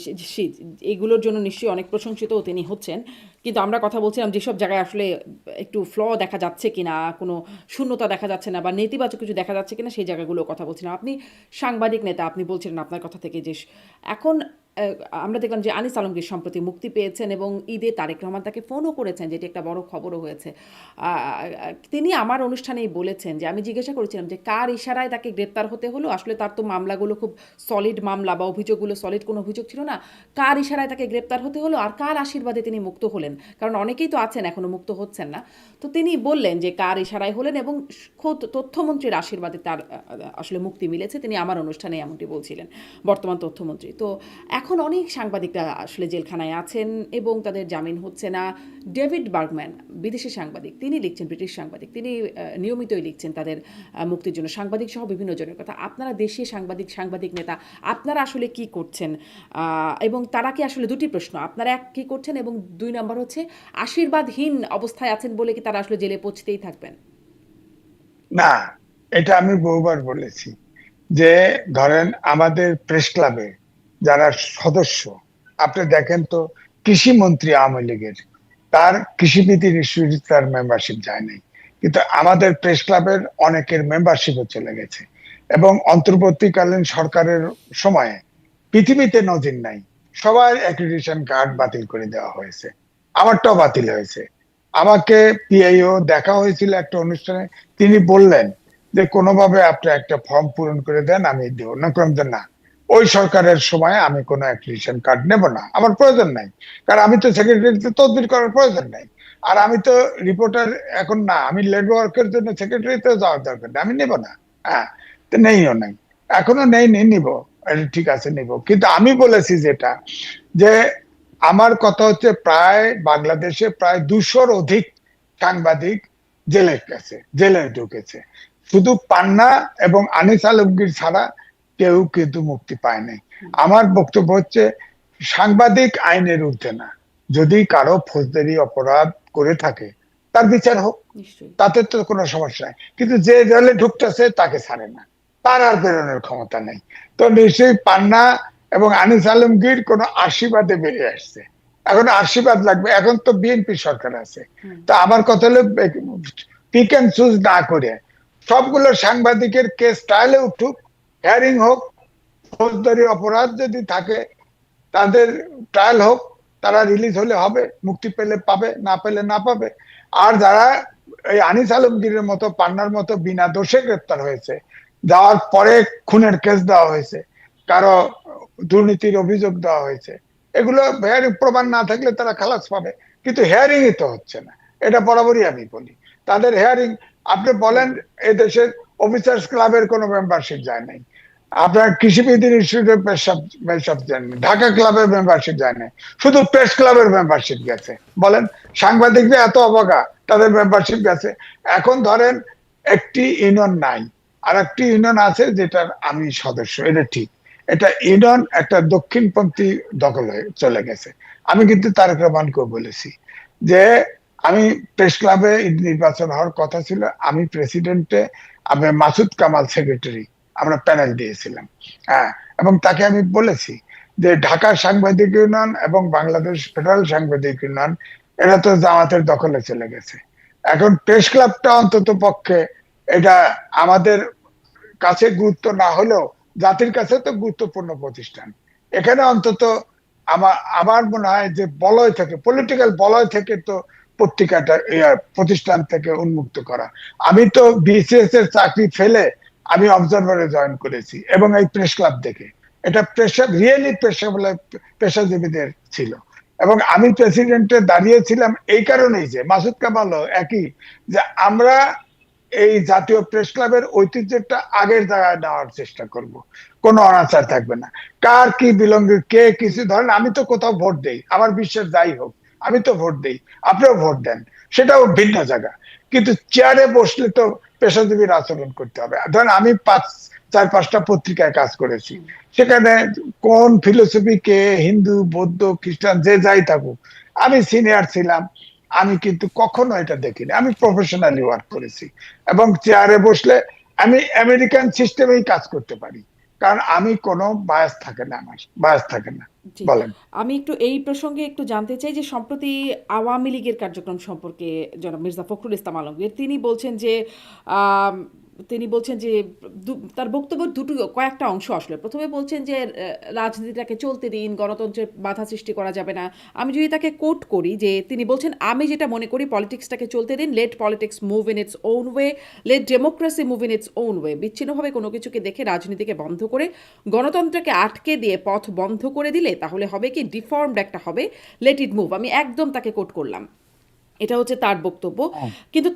এগুলোর জন্য নিশ্চয়ই অনেক প্রশংসিতও তিনি হচ্ছেন। কিন্তু আমরা কথা বলছিলাম যেসব জায়গায় আসলে একটু দেখা যাচ্ছে কিনা, কোনো শূন্যতা দেখা যাচ্ছে না বা নেতিবাচক কিছু দেখা যাচ্ছে কিনা সেই জায়গাগুলোর কথা বলছিলাম। আপনি সাংবাদিক নেতা, আপনি বলছিলেন আপনার কথা থেকে যে এখন অ্যা আমরা দেখলাম যে আনিস আলমগীর সম্প্রতি মুক্তি পেয়েছেন এবং ঈদে তারেক রহমান তাকে ফোনও করেছেন, যেটি একটা বড় খবরও হয়েছে। আ আ তিনি আমার অনুষ্ঠানেই বলেছেন যে আমি জিজ্ঞাসা করেছিলাম যে কার ইশারায় তাকে গ্রেপ্তার হতে হলো? আসলে তার তো মামলাগুলো খুব সলিড মামলা বা অভিযোগগুলো সলিড কোনো অভিযোগ ছিল না। কার ইশারায় তাকে গ্রেপ্তার হতে হলো আর কার আশীর্বাদে তিনি মুক্ত হলেন? কারণ অনেকেই তো আছেন এখনো মুক্ত হচ্ছেন না। তো তিনি বললেন যে কার ইশারায় হলেন এবং খোদ তথ্যমন্ত্রীর আশীর্বাদে তার আসলে মুক্তি মিলেছে। তিনি আমার অনুষ্ঠানে এমনটি বলছিলেন, বর্তমান তথ্যমন্ত্রী। তো এখন অনেক সাংবাদিকরা আসলে জেলখানায় আছেন এবং তাদের জামিন হচ্ছে না। ডেভিড বার্গম্যান, বিদেশি সাংবাদিক, তিনি লিখছেন, ব্রিটিশ সাংবাদিক, তিনি নিয়মিতই লিখছেন তাদের মুক্তির জন্য, সাংবাদিক সহ বিভিন্ন জনের কথা। আপনারা দেশীয় সাংবাদিক নেতা, আপনারা আসলে কি করছেন? এবং তারা কি আসলে দুটি প্রশ্ন, আপনারা এক কি করছেন এবং দুই নম্বর হচ্ছে আশীর্বাদহীন অবস্থায় আছেন বলে কি তারা আসলে জেলে পৌঁছতেই থাকবেন? না, এটা আমি বহুবার বলেছি যে ধরেন আমাদের প্রেস ক্লাবে যারা সদস্য, আপনি দেখেন তো কৃষি মন্ত্রী আওয়ামী লীগের, তার কৃষিবিধি ইনস্টিটিউট তার মেম্বারশিপ যায় নাই, কিন্তু আমাদের প্রেস ক্লাবের অনেকের মেম্বারশিপও চলে গেছে। এবং অন্তর্বর্তীকালীন সরকারের সময়ে পৃথিবীতে নজির নাই, সবার অ্যাক্রিডিটেশন কার্ড বাতিল করে দেওয়া হয়েছে, আমারটাও বাতিল হয়েছে। আমাকে পিআইও দেখা হয়েছিল একটা অনুষ্ঠানে, তিনি বললেন যে কোনোভাবে আপনি একটা ফর্ম পূরণ করে দেন, আমি দেব না। না, ওই সরকারের সময় আমি কোনো অ্যাক্রিডিটেশন কার্ড নেব না, আমার প্রয়োজন নাই, কারণ আমি তো সেক্রেটারিতে তদবির করার প্রয়োজন নাই। আর আমি তো রিপোর্টার এখন না, আমি লেড ওয়ার্কের জন্য সেক্রেটারিতে যাওয়ার দরকার নেই, আমি নেব না। হ্যাঁ, তো নেইও নাই, এখনো নেই, নিব, ঠিক আছে নিব। কিন্তু আমি বলেছি যেটা, যে আমার কথা হচ্ছে প্রায় বাংলাদেশে প্রায় 200-র অধিক সাংবাদিক জেলে ঢুকেছে, শুধু পান্না এবং আনিস আলমগীর ছাড়া কেউ কিন্তু মুক্তি পায় নাই। আমার বক্তব্য হচ্ছে সাংবাদিক আইনের ঊর্ধ্বে না, যদি কারো ফৌজদারি অপরাধ করে থাকে তার বিচার হোক, নিশ্চয়ই। তাতে তো কোনো সমস্যা নাই, কিন্তু যে জেলে ঢুকতেছে তাকে ছাড়ে না, তার আর বেরোনোর ক্ষমতা নেই। তো নিশ্চয়ই পান্না এবং আনিস আলমগীর কোন আশীর্বাদে বেরিয়ে আসছে, এখন আশীর্বাদ লাগবে, এখন তো বিএনপি সরকার আছে। তা আমার কথা হলো পিক এন্ড চুজ না করে সবগুলো সাংবাদিকের কেস ট্রায়ালে উঠুক, হিয়ারিং হোক, ফৌজদারি অপরাধ যদি থাকে তাদের ট্রায়াল হোক, তারা রিলিজ হলে হবে, মুক্তি পেলে পাবে, না পেলে না পাবে। আর যারা এই আনিস আলমগীরের মতো, পান্নার মতো বিনা দোষে গ্রেপ্তার হয়েছে, যাওয়ার পরে খুনের কেস দেওয়া হয়েছে, কারো দুর্নীতির অভিযোগ দেওয়া হয়েছে, এগুলো হেয়ারিং প্রমাণ না থাকলে তারা খালাস পাবে, কিন্তু হেয়ারিংই তো হচ্ছে না। এটা বরাবরই আমি বলি, তাদের হেয়ারিং, আপনি বলেন এদেশের অফিসার্স ক্লাবের কোনো মেম্বারশিপ যায় নাই, আপনার কৃষিবিদ ইনস্টিটিউটের মেম্বারশিপ যায়নি, ঢাকা ক্লাবের মেম্বারশিপ যায় নাই, শুধু প্রেস ক্লাবের মেম্বারশিপ গেছে। বলেন সাংবাদিকদের এত অবজ্ঞা, তাদের মেম্বারশিপ গেছে। এখন ধরেন একটি ইউনিয়ন নাই, আর একটি ইউনিয়ন আছে যেটার আমি সদস্য, এটা ঠিক, এটা ইউনিয়ন একটা দক্ষিণপন্থী দখল হয়ে চলে গেছে। আমি কিন্তু তারেক রহমানকেও বলেছি যে আমি প্রেস ক্লাবে নির্বাচন হওয়ার কথা ছিল, আমি প্রেসিডেন্টে, আমি মাসুদ কামাল সেক্রেটারি, আমরা প্যানেল দিয়েছিলাম। হ্যাঁ, এবং তাকে আমি বলেছি যে ঢাকা সাংবাদিক ইউনিয়ন এবং বাংলাদেশ ফেডারেল সাংবাদিক ইউনিয়ন এরা তো জামাতের দখলে চলে গেছে, এখন প্রেস ক্লাবটা অন্তত পক্ষে এটা আমাদের কাছে গুরুত্ব না হলেও জাতির কাছে তো গুরুত্বপূর্ণ প্রতিষ্ঠান, এখানে অন্তত আমার আমার মনে হয় যে বলয় থেকে, পলিটিক্যাল বলয় থেকে তো পত্রিকাটা প্রতিষ্ঠান থেকে উন্মুক্ত করা। আমি তো বিসিএস এর চাকরি ফেলে আমি অবজারভারে জয়েন করেছি, এবং এই প্রেস ক্লাব দেখে, এটা পেশা রিয়েলি পেশাজীবীদের ছিল। এবং আমি প্রেসিডেন্টে দাঁড়িয়েছিলাম এই কারণেই যে মাসুদ কামালও একই, যে আমরা এই জাতীয় প্রেস ক্লাবের ঐতিহ্যটা আগের জায়গায় নেওয়ার চেষ্টা করব, কোনো অনাচার থাকবে না, কার কি বিলঙ্গি, কে কিছু, ধরেন আমি তো কোথাও ভোট দেই, আমার বিশ্বাস যাই হোক আমি তো ভোট দেই, আপনিও ভোট দেন, সেটাও ভিন্ন জায়গা, কিন্তু চেয়ারে বসলে তো পেশাজীবীর আচরণ করতে হবে। ধরেন আমি 4-5টা পত্রিকায় কাজ করেছি, সেখানে কোন ফিলোসফি, কে হিন্দু, বৌদ্ধ, খ্রিস্টান, যে যাই থাকুক, আমি সিনিয়র ছিলাম, আমি কিন্তু কখনো এটা দেখিনি, আমি প্রফেশনালি ওয়ার্ক করেছি। এবং চেয়ারে বসলে আমি আমেরিকান সিস্টেমেই কাজ করতে পারি, কারণ আমি কোনো বায়াস থাকে না, আমার বায়াস থাকে না। জি। বলেন। আমি একটু এই প্রসঙ্গে একটু জানতে চাই যে সম্প্রতি আওয়ামী লীগের কার্যক্রম সম্পর্কে জনাব মির্জা ফখরুল ইসলাম আলমগীর আম, তিনি বলছেন যে তার বক্তব্যের কয়েকটা অংশ আসলে প্রথমে বলছেন যে রাজনীতিটাকে চলতে দিন, গণতন্ত্রের বাধা সৃষ্টি করা যাবে না। আমি যদি তাকে কোট করি যে তিনি বলছেন, আমি যেটা মনে করি পলিটিক্সটাকে চলতে দিন, let politics move in its own way, let democracy move in its own way. বিচ্ছিন্নভাবে কোনো কিছুকে দেখে রাজনীতিকে বন্ধ করে গণতন্ত্রকে আটকে দিয়ে পথ বন্ধ করে দিলে তাহলে হবে কি, ডিফর্মড একটা হবে, লেট ইট মুভ। আমি একদম তাকে কোট করলাম, এটা হচ্ছে তার বক্তব্য। হ্যাঁ। কিন্তু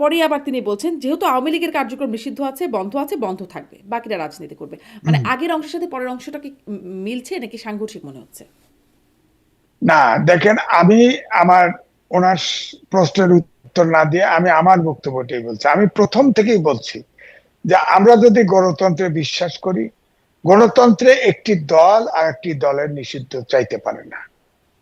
পরে আবার তিনি বলছেন যেহেতু আওয়ামী লীগের কার্যক্রম নিষিদ্ধ আছে, বন্ধ থাকবে, বাকিরা রাজনীতি করবে। মানে হুম। আগের অংশের সাথে পরের অংশটা কি মিলছে নাকি সাংঘর্ষিক মনে হচ্ছে? না, দেখেন, আমি আমার ওনার প্রশ্নের উত্তর না দিয়ে আমি আমার বক্তব্যটাই বলছি। আমি প্রথম থেকেই বলছি যে আমরা যদি গণতন্ত্রে বিশ্বাস করি, গণতন্ত্রে একটি দল আর একটি দলের নিষিদ্ধ চাইতে পারে না।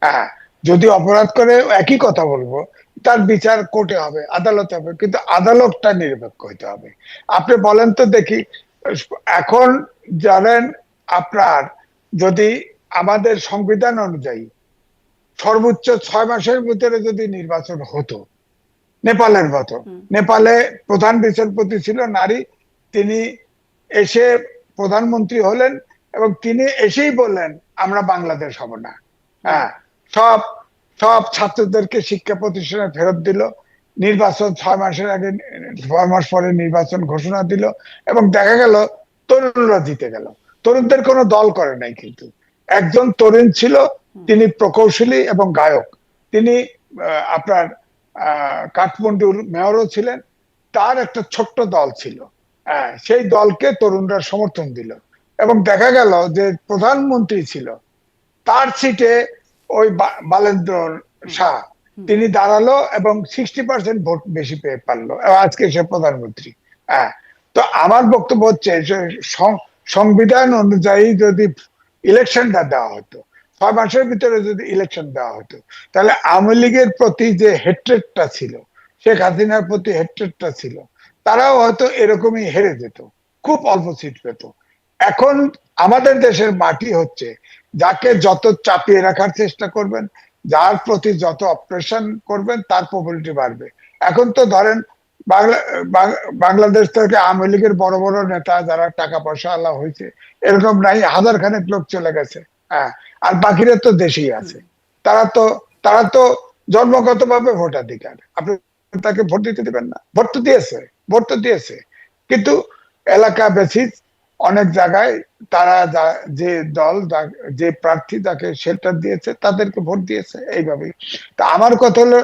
হ্যাঁ, যদি অপরাধ করে একই কথা বলবো, তার বিচার কোর্টে হবে, আদালতে হবে, কিন্তু আদালতটা নিরপেক্ষ হইতে হবে। আপনি বলেন তো দেখি, এখন জানেন আপনার, যদি আমাদের সংবিধান অনুযায়ী সর্বোচ্চ 6 মাসের ভিতরে যদি নির্বাচন হতো, নেপালের মতো, নেপালে প্রধান বিচারপতি ছিল নারী, তিনি এসে প্রধানমন্ত্রী হলেন এবং তিনি এসেই বললেন আমরা বাংলাদেশ হব না। হ্যাঁ, সব সব ছাত্রদেরকে শিক্ষা প্রতিষ্ঠানে ফেরত দিল, নির্বাচন 6 মাসের আগে, 6 মাস পরে নির্বাচন ঘোষণা দিল, এবং দেখা গেল তরুণরা জিতে গেল। তরুণদের কোনো দল করে নাই, কিন্তু একজন তরুণ ছিল, তিনি প্রকৌশলী এবং গায়ক, তিনি আপনার কাঠমান্ডুর মেয়রও ছিলেন, তার একটা ছোট্ট দল ছিল। হ্যাঁ, সেই দলকে তরুণরা সমর্থন দিল এবং দেখা গেল যে প্রধানমন্ত্রী ছিল, তার সিটে ওই বালেন্দ্র শাহ, তিনি দাঁড়ালো এবং 60% ভোট বেশি পেয়ে পারলো, আজকে সে প্রধানমন্ত্রী। হ্যাঁ, তো আমার বক্তব্য হচ্ছে যে সংবিধান অনুযায়ী যদি ইলেকশনটা দেওয়া হতো, 6 মাসের ভিতরে যদি ইলেকশন দেওয়া হতো, তাহলে আওয়ামী লীগের প্রতি যে হেট্রেটটা ছিল, শেখ হাসিনার প্রতি হেট্রেটটা ছিল, তারাও হয়তো এরকমই হেরে যেত, খুব অল্প সিট পেত। এখন আমাদের দেশের মাটি হচ্ছে, যাকে যত চাপিয়ে রাখার চেষ্টা করবেন, যার প্রতি যত অপারেশন করবেন, তার পপুলারিটি বাড়বে। এখন তো ধরেন বাংলাদেশ থেকে আওয়ামী লীগের বড় বড় নেতা যারা টাকা পয়সা আল্লাহ হয়েছে, এরকম নাই, হাজার খানেক লোক চলে গেছে। হ্যাঁ, আর বাকিরা তো দেশেই আছে। তারা তো জন্মগত ভাবে ভোটাধিকার, আপনি তাকে ভোট দিতে দিবেন না? ভোট তো দিয়েছে, কিন্তু এলাকা বেসিস অনেক জায়গায় তারা যে দল যে প্রার্থী যাকে শেল্টার দিয়েছে তাদেরকে ভোট দিয়েছে এইভাবেই। তা আমার কথা হলো,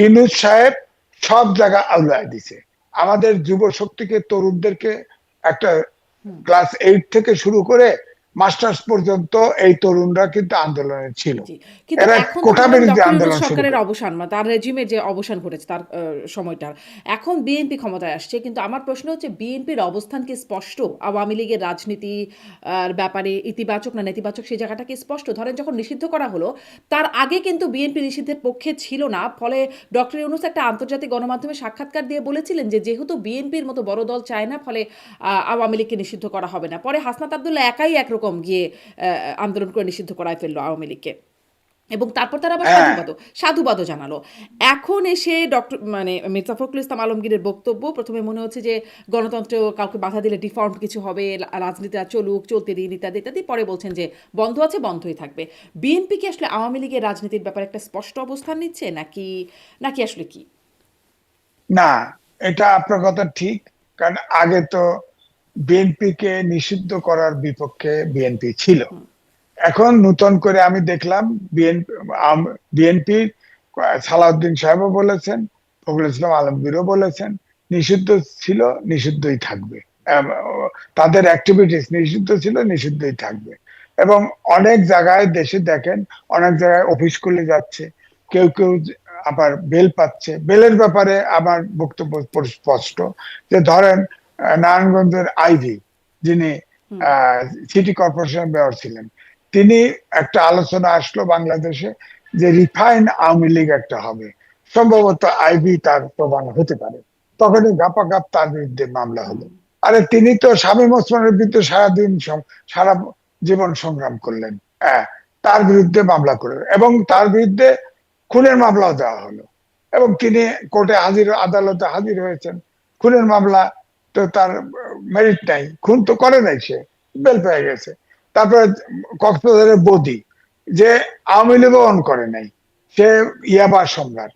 ইউনূস সাহেব সব জায়গা আউলায় দিছে, আমাদের যুব শক্তিকে, তরুণদেরকে, একটা ক্লাস 8 থেকে শুরু করে মাস্টার্স পর্যন্ত এই তরুণরা কিন্তু আন্দোলনে ছিল। জি। কিন্তু এরা এখন তো কোটা ধরেন বিরোধী ডক্টর ইউনূস আন্দোলন শুরু সরকারের করে। অবসান, বা তার রেজিমের যে অবসান ঘটেছে তার সময়টার। এখন বিএনপি ক্ষমতায় আসছে। কিন্তু আমার প্রশ্ন হচ্ছে, বিএনপির অবস্থান কি স্পষ্ট? আওয়ামী লীগের রাজনীতি ব্যাপারে ইতিবাচক না নেতিবাচক, সেই জায়গাটা কি স্পষ্ট? ধরেন যখন নিষিদ্ধ করা হলো, তার আগে কিন্তু বিএনপি নিষিদ্ধের পক্ষে ছিল না। ফলে ডক্টর ইউনূস একটা আন্তর্জাতিক গণমাধ্যমে সাক্ষাৎকার দিয়ে বলেছিলেন যে যেহেতু বিএনপির মতো বড় দল চায় না, ফলে আওয়ামী লীগকে নিষিদ্ধ করা হবে না। পরে হাসনাত আব্দুল্লাহ একাই একরকম গিয়ে আন্দোলন করে নিষিদ্ধ করায় ফেললো আওয়ামী লীগকে, এবং তারপর তারা আবার হ্যাঁ। সাধুবাদও জানালো। এখন এসে মির্জা ফখরুল ইসলাম আলমগীরের বক্তব্য প্রথমে মনে হচ্ছে যে গণতন্ত্র কাউকে বাধা দিলে ডিফর্ম কিছু হবে, রাজনীতিটা চলতে দিন, ইত্যাদি ইত্যাদি। পরে বলছেন যে বন্ধ আছে, বন্ধই থাকবে। বিএনপি কি আসলে আওয়ামী লীগের রাজনীতির ব্যাপারে একটা স্পষ্ট অবস্থান নিচ্ছে, নাকি নাকি আসলে কি? না, এটা আপনার কথা ঠিক, কারণ আগে তো বিএনপি কে নিষিদ্ধ করার বিপক্ষে বিএনপি ছিল। এখন নতুন করে আমি দেখলাম বিএনপি সালাউদ্দিন সাহেবও বলেছেন, ফখরুল ইসলাম আলমগীরও বলেছেন, নিষিদ্ধ ছিল, নিষিদ্ধই থাকবে। তাদের অ্যাক্টিভিটিস নিষিদ্ধ ছিল, নিষিদ্ধই থাকবে। এবং অনেক জায়গায় দেশে দেখেন, অনেক জায়গায় অফিস খুলে যাচ্ছে, কেউ কেউ আবার বেল পাচ্ছে। বেলের ব্যাপারে আমার বক্তব্য স্পষ্ট, যে ধরেন নারায়ণগঞ্জের আইভি, যিনি সিটি কর্পোরেশন মেয়র ছিলেন, তিনি একটা আলোচনা আসলো বাংলাদেশে যে রিফাইন আওয়ামী লীগ একটা হবে, সম্ভবত আইভি তার প্রমাণ হতে পারে। তখনই গাপাগাপ তার বিরুদ্ধে মামলা হলো। আরে তিনি তো শামীম ওসমানের বিরুদ্ধে সারা জীবন সংগ্রাম করলেন। হ্যাঁ, তার বিরুদ্ধে মামলা করে এবং তার বিরুদ্ধে খুনের মামলাও দেওয়া হলো এবং তিনি কোর্টে আদালতে হাজির হয়েছেন। খুনের মামলা তো তার মেরিট নাই, খুন তো করে নাই, সে বেল পেয়ে গেছে। তারপরে কক্সবাজারের বদি, যে আওয়ামী লীগও অন করে নাই, সে ইয়াবা সম্রাট,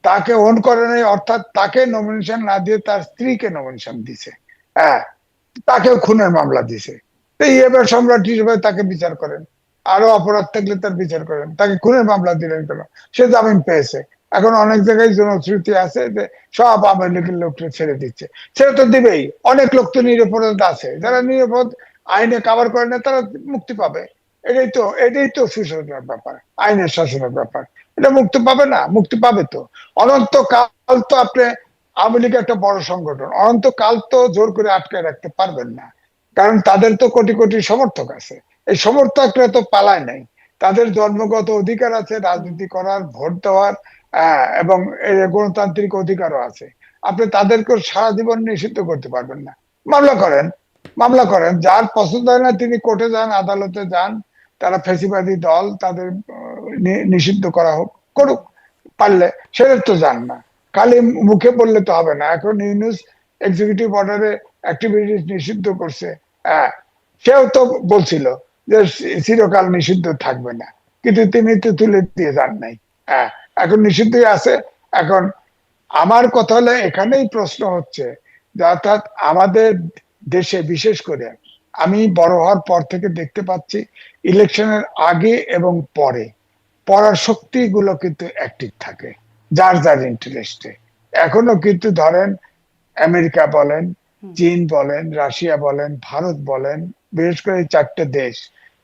তাকে অন করে নাই, অর্থাৎ তাকে নমিনেশন না দিয়ে তার স্ত্রীকে নমিনেশন দিছে। হ্যাঁ, তাকেও খুনের মামলা দিছে। তো ইয়াবার সম্রাট হিসেবে তাকে বিচার করেন, আরো অপরাধ থাকলে তার বিচার করেন, তাকে খুনের মামলা দিলেন কেন? সে জামিন পেয়েছে। এখন অনেক জায়গায় জনশ্রুতি আছে যে সব আওয়ামী লীগের লোককে ছেড়ে দিচ্ছে, ছেড়ে তো দিবেই। অনেক লোক তো নিরাপরাধ আছে, যারা নিরাপদ আইনে কাভার করে না তারা মুক্তি পাবে। এটাই তো সুশাসনের ব্যাপার, আইনের শাসনের ব্যাপার। এটা মুক্তি পাবে না? মুক্তি পাবে তো। অনন্তকাল তো আপনি, আওয়ামী লীগ একটা বড় সংগঠন, অনন্তকাল তো জোর করে আটকায় রাখতে পারবেন না, কারণ তাদের তো কোটি কোটি সমর্থক আছে। এই সমর্থকরা তো পালায় নাই, তাদের জন্মগত অধিকার আছে রাজনীতি করার, ভোট দেওয়ার, এবং এই গণতান্ত্রিক অধিকারও আছে। আপনি তাদেরকে সারা জীবন নিষিদ্ধ করতে পারবেন না। মামলা করেন, মামলা করেন, যার পছন্দ হয় না তিনি কোর্টে যান, আদালতে যান, তারা ফ্যাসিবাদী দল, তাদের নিষিদ্ধ করা হোক, করুক পারলে। সেটা তো যান না, খালি মুখে বললে তো হবে না। এখন ইউনুস এক্সিকিউটিভ অর্ডারে অ্যাক্টিভিটিস নিষিদ্ধ করছে। হ্যাঁ, সেও তো বলছিল যে চিরকাল নিষিদ্ধ থাকবে না, কিন্তু তিনি তো তুলে দিয়ে যান নাই। হ্যাঁ, এখন নিষিদ্ধই আছে। এখন আমার কথা হলো, এখানেই প্রশ্ন হচ্ছে যে অর্থাৎ আমাদের দেশে বিশেষ করে আমি বড় হওয়ার পর থেকে দেখতে পাচ্ছি ইলেকশনের আগে এবং পরে পড়ার শক্তিগুলো কিন্তু অ্যাক্টিভ থাকে যার যার ইন্টারেস্টে। এখনো কিন্তু ধরেন আমেরিকা বলেন, চীন বলেন, রাশিয়া বলেন, ভারত বলেন, বিশেষ করে এই চারটে দেশ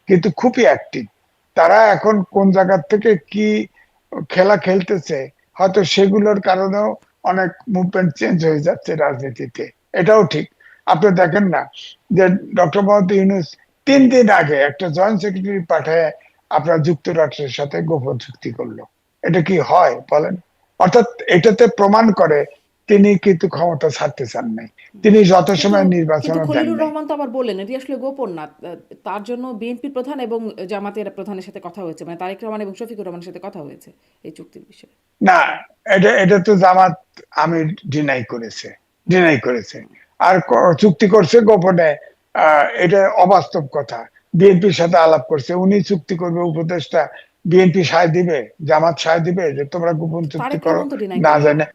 কিন্তু খুবই অ্যাক্টিভ। তারা এখন কোন জায়গা থেকে কি খেলা খেলতেছে, হয়তো সেগুলোর কারণেও অনেক মুভমেন্ট চেঞ্জ হয়ে যাচ্ছে রাজনীতিতে। এটাও ঠিক। আপনি দেখেন না যে ডক্টর মোহাম্মদ ইউনূস 3 দিন আগে একটা জয়েন্ট সেক্রেটারি পাঠায় আপনার যুক্তরাষ্ট্রের সাথে গোপন চুক্তি করলো। এটা কি হয় বলেন? অর্থাৎ এটাতে প্রমাণ করে তিনি কিন্তু ক্ষমতা ছাড়তে চান নাই, তিনি যত কিন্তু সময় কিন্তু নির্বাচনও দেন খলিলুর নাই। রহমান তো আবার বললেন এটি আসলে গোপন না। তার জন্য বিএনপি প্রধান এবং জামাতের প্রধানের সাথে কথা হয়েছে, মানে তারেক রহমান এবং শফিকুর রহমানের সাথে কথা হয়েছে এই চুক্তির বিষয়ে। না, এটা তো জামাত আমির ডিনাই করেছে আর চুক্তি করছে গোপনে। এটা অবাস্তব কথা। বিএনপির সাথে আলাপ করছে, উনি চুক্তি করবে উপদেষ্টা, বিএনপি সায় দিবে, জামাত সায় দিবে যে তোমরা গোপন চুক্তি তারেক করো রহমান তো ডিনাই না করলেন। জানে?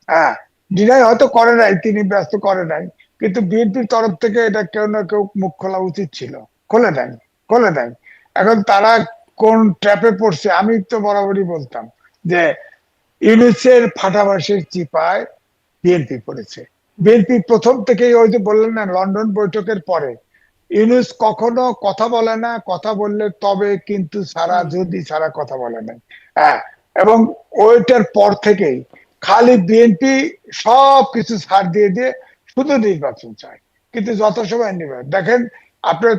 হ্যাঁ, ডিনাই হয়তো করে নাই, তিনি ব্যস্ত করে নাই, কিন্তু বিএনপির তরফ থেকে এটা কেউ না কেউ মুখ খোলা উচিত ছিল, খোলে নাই। এখন তারা কোন ট্র্যাপে পড়ছে, আমি তো বরাবরই বলতাম যে ইউনূসের ফাটাবাসের চিপায় বিএনপি পড়েছে। বিএনপি প্রথম থেকেই, ওই যে বললেন না লন্ডন বৈঠকের পরে, ইউনূস কখনো কথা বলে না, কথা বললে তবে কিন্তু সারা, যদি সারা কথা বলে না। হ্যাঁ, এবং ওইটার পর থেকেই খালি বিএনপি সব কিছু ছাড় দিয়ে দিয়ে শুধু নির্বাচন চায়, কিন্তু যত সময় নির্বাচন দেখেন আপনার,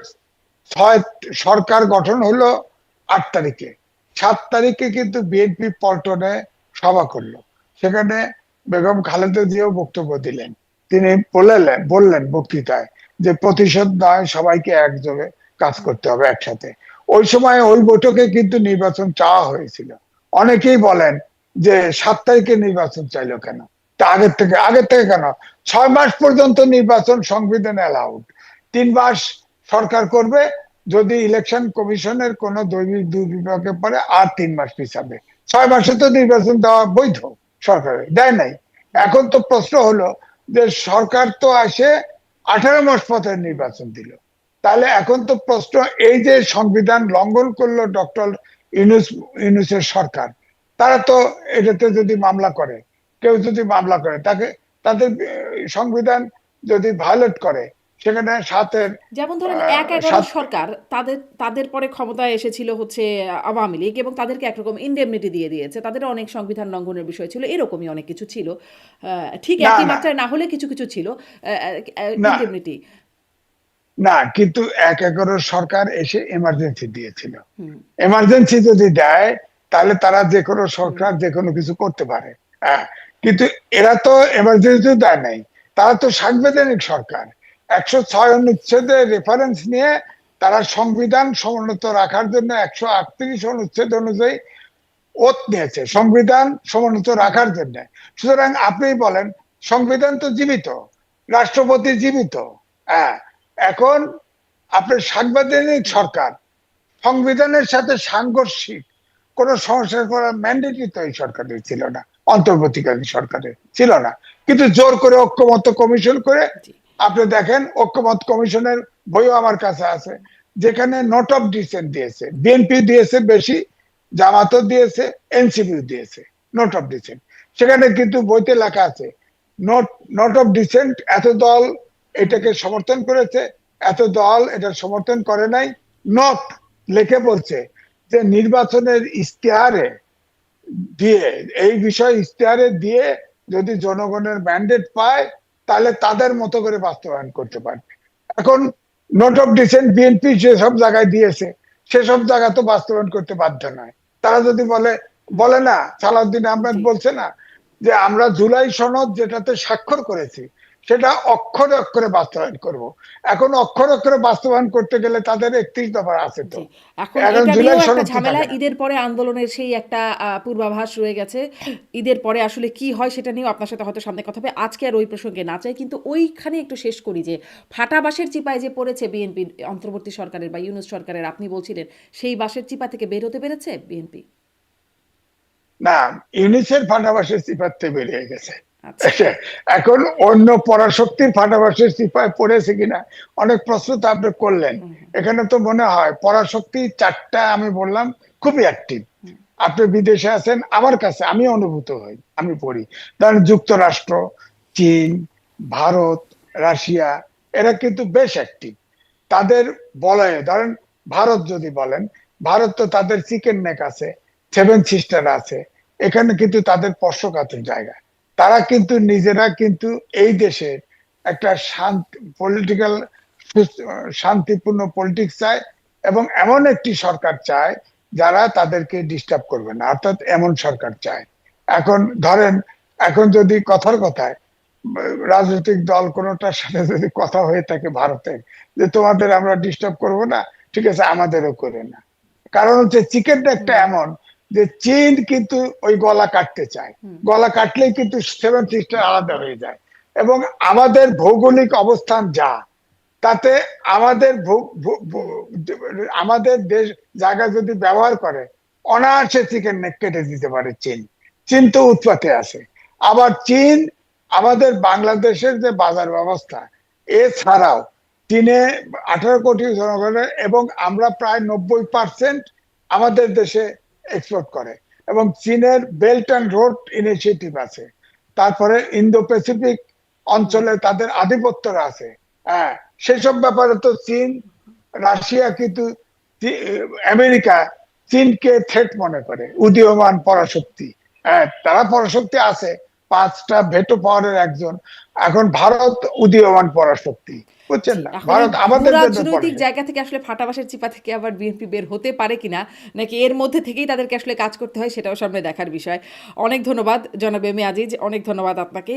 ছয় সরকার গঠন হলো 8 তারিখে, 7 তারিখে কিন্তু বিএনপি পল্টনে সভা করলো। সেখানে বেগম খালেদা জিয়াও বক্তব্য দিলেন। তিনি বললেন বক্তৃতায় যে প্রতিশোধ নয়, সবাইকে একযোগে কাজ করতে হবে একসাথে। ওই সময় ওই বৈঠকে কিন্তু নির্বাচন চাওয়া হয়েছিল। অনেকেই বলেন যে 7 তারিখে নির্বাচন চাইলো কেন, তা আগের থেকে কেন? 6 মাস পর্যন্ত নির্বাচন সংবিধানে অ্যালাউড। 3 মাস সরকার করবে, যদি ইলেকশন কমিশনের কোন দৈবিক দুর্বিপাকে পড়ে আর 3 মাস পিছাবে। 6 মাসে তো নির্বাচন দেওয়া বৈধ, সরকারের দেয় নাই। এখন তো প্রশ্ন হলো যে সরকার তো আসে 18 মাস পথে নির্বাচন দিল, তাহলে এখন তো প্রশ্ন, এই যে সংবিধান লঙ্ঘন করলো ডক্টর ইউনূসের সরকার, তারা তো এটাতে যদি মামলা করে, কেউ যদি মামলা করে তাকে, তাদের সংবিধান যদি ভায়োলেট করে, সেখানে যেমন ধরেন 1/11 সাত সরকার, তাদের তাদের পরে ক্ষমতায় এসেছিল হচ্ছে আওয়ামী লীগ, এবং তাদেরকে একরকম ইন্ডেমনিটি দিয়ে দিয়েছে, তাদের অনেক সংবিধান লঙ্ঘনের বিষয় ছিল, এরকমই অনেক কিছু ছিল। ঠিক না একই না মাত্রায় না হলে কিছু কিছু ছিল না ইন্ডেমনিটি। না, কিন্তু 1/11 সরকার এসে এমার্জেন্সি দিয়েছিল। এমার্জেন্সি যদি দেয় তাহলে তারা যে কোনো সরকার যে কোনো কিছু করতে পারে। হ্যাঁ, কিন্তু এরা তো এমার্জেন্সি দেয় নাই, তারা তো সাংবিধানিক সরকার। 106 অনুচ্ছেদের রেফারেন্স নিয়ে তারা সংবিধান সমুন্নত রাখার জন্য 138 অনুচ্ছেদ অনুযায়ী ওত নিয়েছে সংবিধান সমুন্নত রাখার জন্য। সুতরাং আপনি বলেন সংবিধান তো জীবিত, রাষ্ট্রপতি জীবিত। হ্যাঁ, এখন আপনার সাংবিধানিক সরকার সংবিধানের সাথে সাংঘর্ষিক কোন সংস্কার করার ম্যান্ডেটই তো এই সরকারের ছিল না, অন্তর্বর্তীকালীন সরকারের ছিল না। কিন্তু জোর করে ঐক্যমত্য কমিশন করে জি আপনি দেখেন, ঐক্যমত কমিশনের বইও আমার কাছে আছে, যেখানে নোট অফ ডিসেন্ট দিয়েছে, বিএনপি দিয়েছে বেশি, জামাতও দিয়েছে, এনসিপিও দিয়েছে নোট অফ ডিসেন্ট। সেখানে কিন্তু বইতে লেখা আছে নোট নোট অফ ডিসেন্ট, এত দল এটাকে সমর্থন করেছে, এত দল এটা সমর্থন করে নাই। নোট লিখে বলছে যে নির্বাচনের ইশতেহারে দিয়ে, এই বিষয় ইশতেহারে দিয়ে যদি জনগণের ম্যান্ডেট পায় তাহলে তাদের মতো করে বাস্তবায়ন করতে পারবে। এখন নোট অফ ডিসেন্ট বিএনপি যেসব জায়গায় দিয়েছে সেসব জায়গা তো বাস্তবায়ন করতে বাধ্য নয়। তারা যদি বলে, বলে না সালাউদ্দিন আহমেদ জি বলছে না যে আমরা জুলাই সনদ যেটাতে স্বাক্ষর করেছি সেটা অক্ষরে অক্ষরে বাস্তবায়ন করব। এখন অক্ষরে অক্ষরে বাস্তবায়ন করতে গেলে তাদের 31 দফা আছে তো, জি এখন এখন এটা জুলাই নিয়েও একটা সনদ তো ঝামেলা, থাকে না। ঈদের পরে আন্দোলনের সেই একটা পূর্বাভাস রয়ে গেছে। ঈদের পরে আসলে কি হয় সেটা নিয়েও আপনার সাথে হয়তো সামনে কথা হবে, আজকে আর ওই প্রসঙ্গে না চাই, কিন্তু ওইখানে একটু শেষ করি যে ফাটা বাঁশের চিপায় যে পড়েছে বিএনপি অন্তর্বর্তী সরকারের বা ইউনূস সরকারের, আপনি বলছিলেন সেই বাঁশের চিপা থেকে বের হতে পেরেছে বিএনপি? না, ইউনিসের ফাঁটাবাসের সিফাতে বেরিয়ে গেছে। আচ্ছা এখন অন্য পরাশক্তির ফাঁটাবাসের সিপায় পড়েছে কিনা অনেক প্রশ্ন তো আপনি করলেন। হুম হুম এখানে তো মনে হয় পরাশক্তি চারটা আমি বললাম খুবই অ্যাক্টিভ। হুম আপনি বিদেশে আছেন, আমার কাছে আমি অনুভূত হই, আমি পড়ি, ধরেন যুক্তরাষ্ট্র, চীন, ভারত, রাশিয়া, এরা কিন্তু বেশ অ্যাক্টিভ। তাদের বলয়ে ধরেন ভারত যদি বলেন, ভারত তো তাদের চিকেন নেক আছে, সেভেন সিস্টার আছে, এখানে কিন্তু তাদের স্পর্শকাতর জায়গা। তারা কিন্তু নিজেরা কিন্তু এই দেশের একটা শান্তি পলিটিক্যাল শান্তিপূর্ণ পলিটিক্স চায় এবং এমন একটি সরকার চায় যারা তাদেরকে ডিস্টার্ব করবে না, অর্থাৎ এমন সরকার চায়। এখন ধরেন, এখন যদি কথার কথায় রাজনৈতিক দল কোনটার সাথে যদি কথা হয়ে থাকে ভারতের যে তোমাদের আমরা ডিস্টার্ব করব না, ঠিক আছে আমাদেরও করে না। কারণ হচ্ছে চিকেনটা একটা হুম এমন যে চীন কিন্তু ওই গলা কাটতে চায়, হুম গলা কাটলেই কিন্তু সেভেন সিস্টার আলাদা হয়ে যায়। এবং আমাদের ভৌগোলিক অবস্থান যা, তাতে আমাদের আমাদের দেশ জায়গা যদি ব্যবহার করে অনায়াসে চিকেন নেক কেটে দিতে পারে চীন। চীন তো উৎপাতে আছে। আবার চীন আমাদের বাংলাদেশের যে বাজার ব্যবস্থা, এছাড়াও চীনে 18 কোটি জনগণের এবং আমরা প্রায় 90% আমাদের দেশে এক্সপোর্ট করে। এবং চীনের বেল্ট অ্যান্ড রোড ইনিশিয়েটিভ আছে, তারপরে ইন্দো প্যাসিফিক হুম অঞ্চলে তাদের আধিপত্য আছে। হ্যাঁ, সেসব ব্যাপারে তো চীন, রাশিয়া কিন্তু আমেরিকা চীনকে থ্রেট মনে করে, উদীয়মান পরাশক্তি। হ্যাঁ, তারা পরাশক্তি আছে, 5টা ভেটো পাওয়ারের একজন। এখন ভারত উদীয়মান পরাশক্তি, বুঝছেন জি না, এখন এই ভারত ভূ আমাদের জন্য রাজনৈতিক পরাশক্তি। জায়গা থেকে আসলে ফাটাবাসের চিপা থেকে আবার বিএনপি বের হতে পারে কিনা, নাকি এর মধ্যে থেকেই তাদেরকে আসলে কাজ করতে হয়, সেটাও সামনে দেখার বিষয়। অনেক ধন্যবাদ জনাব এম এ আজিজ, অনেক ধন্যবাদ আপনাকে।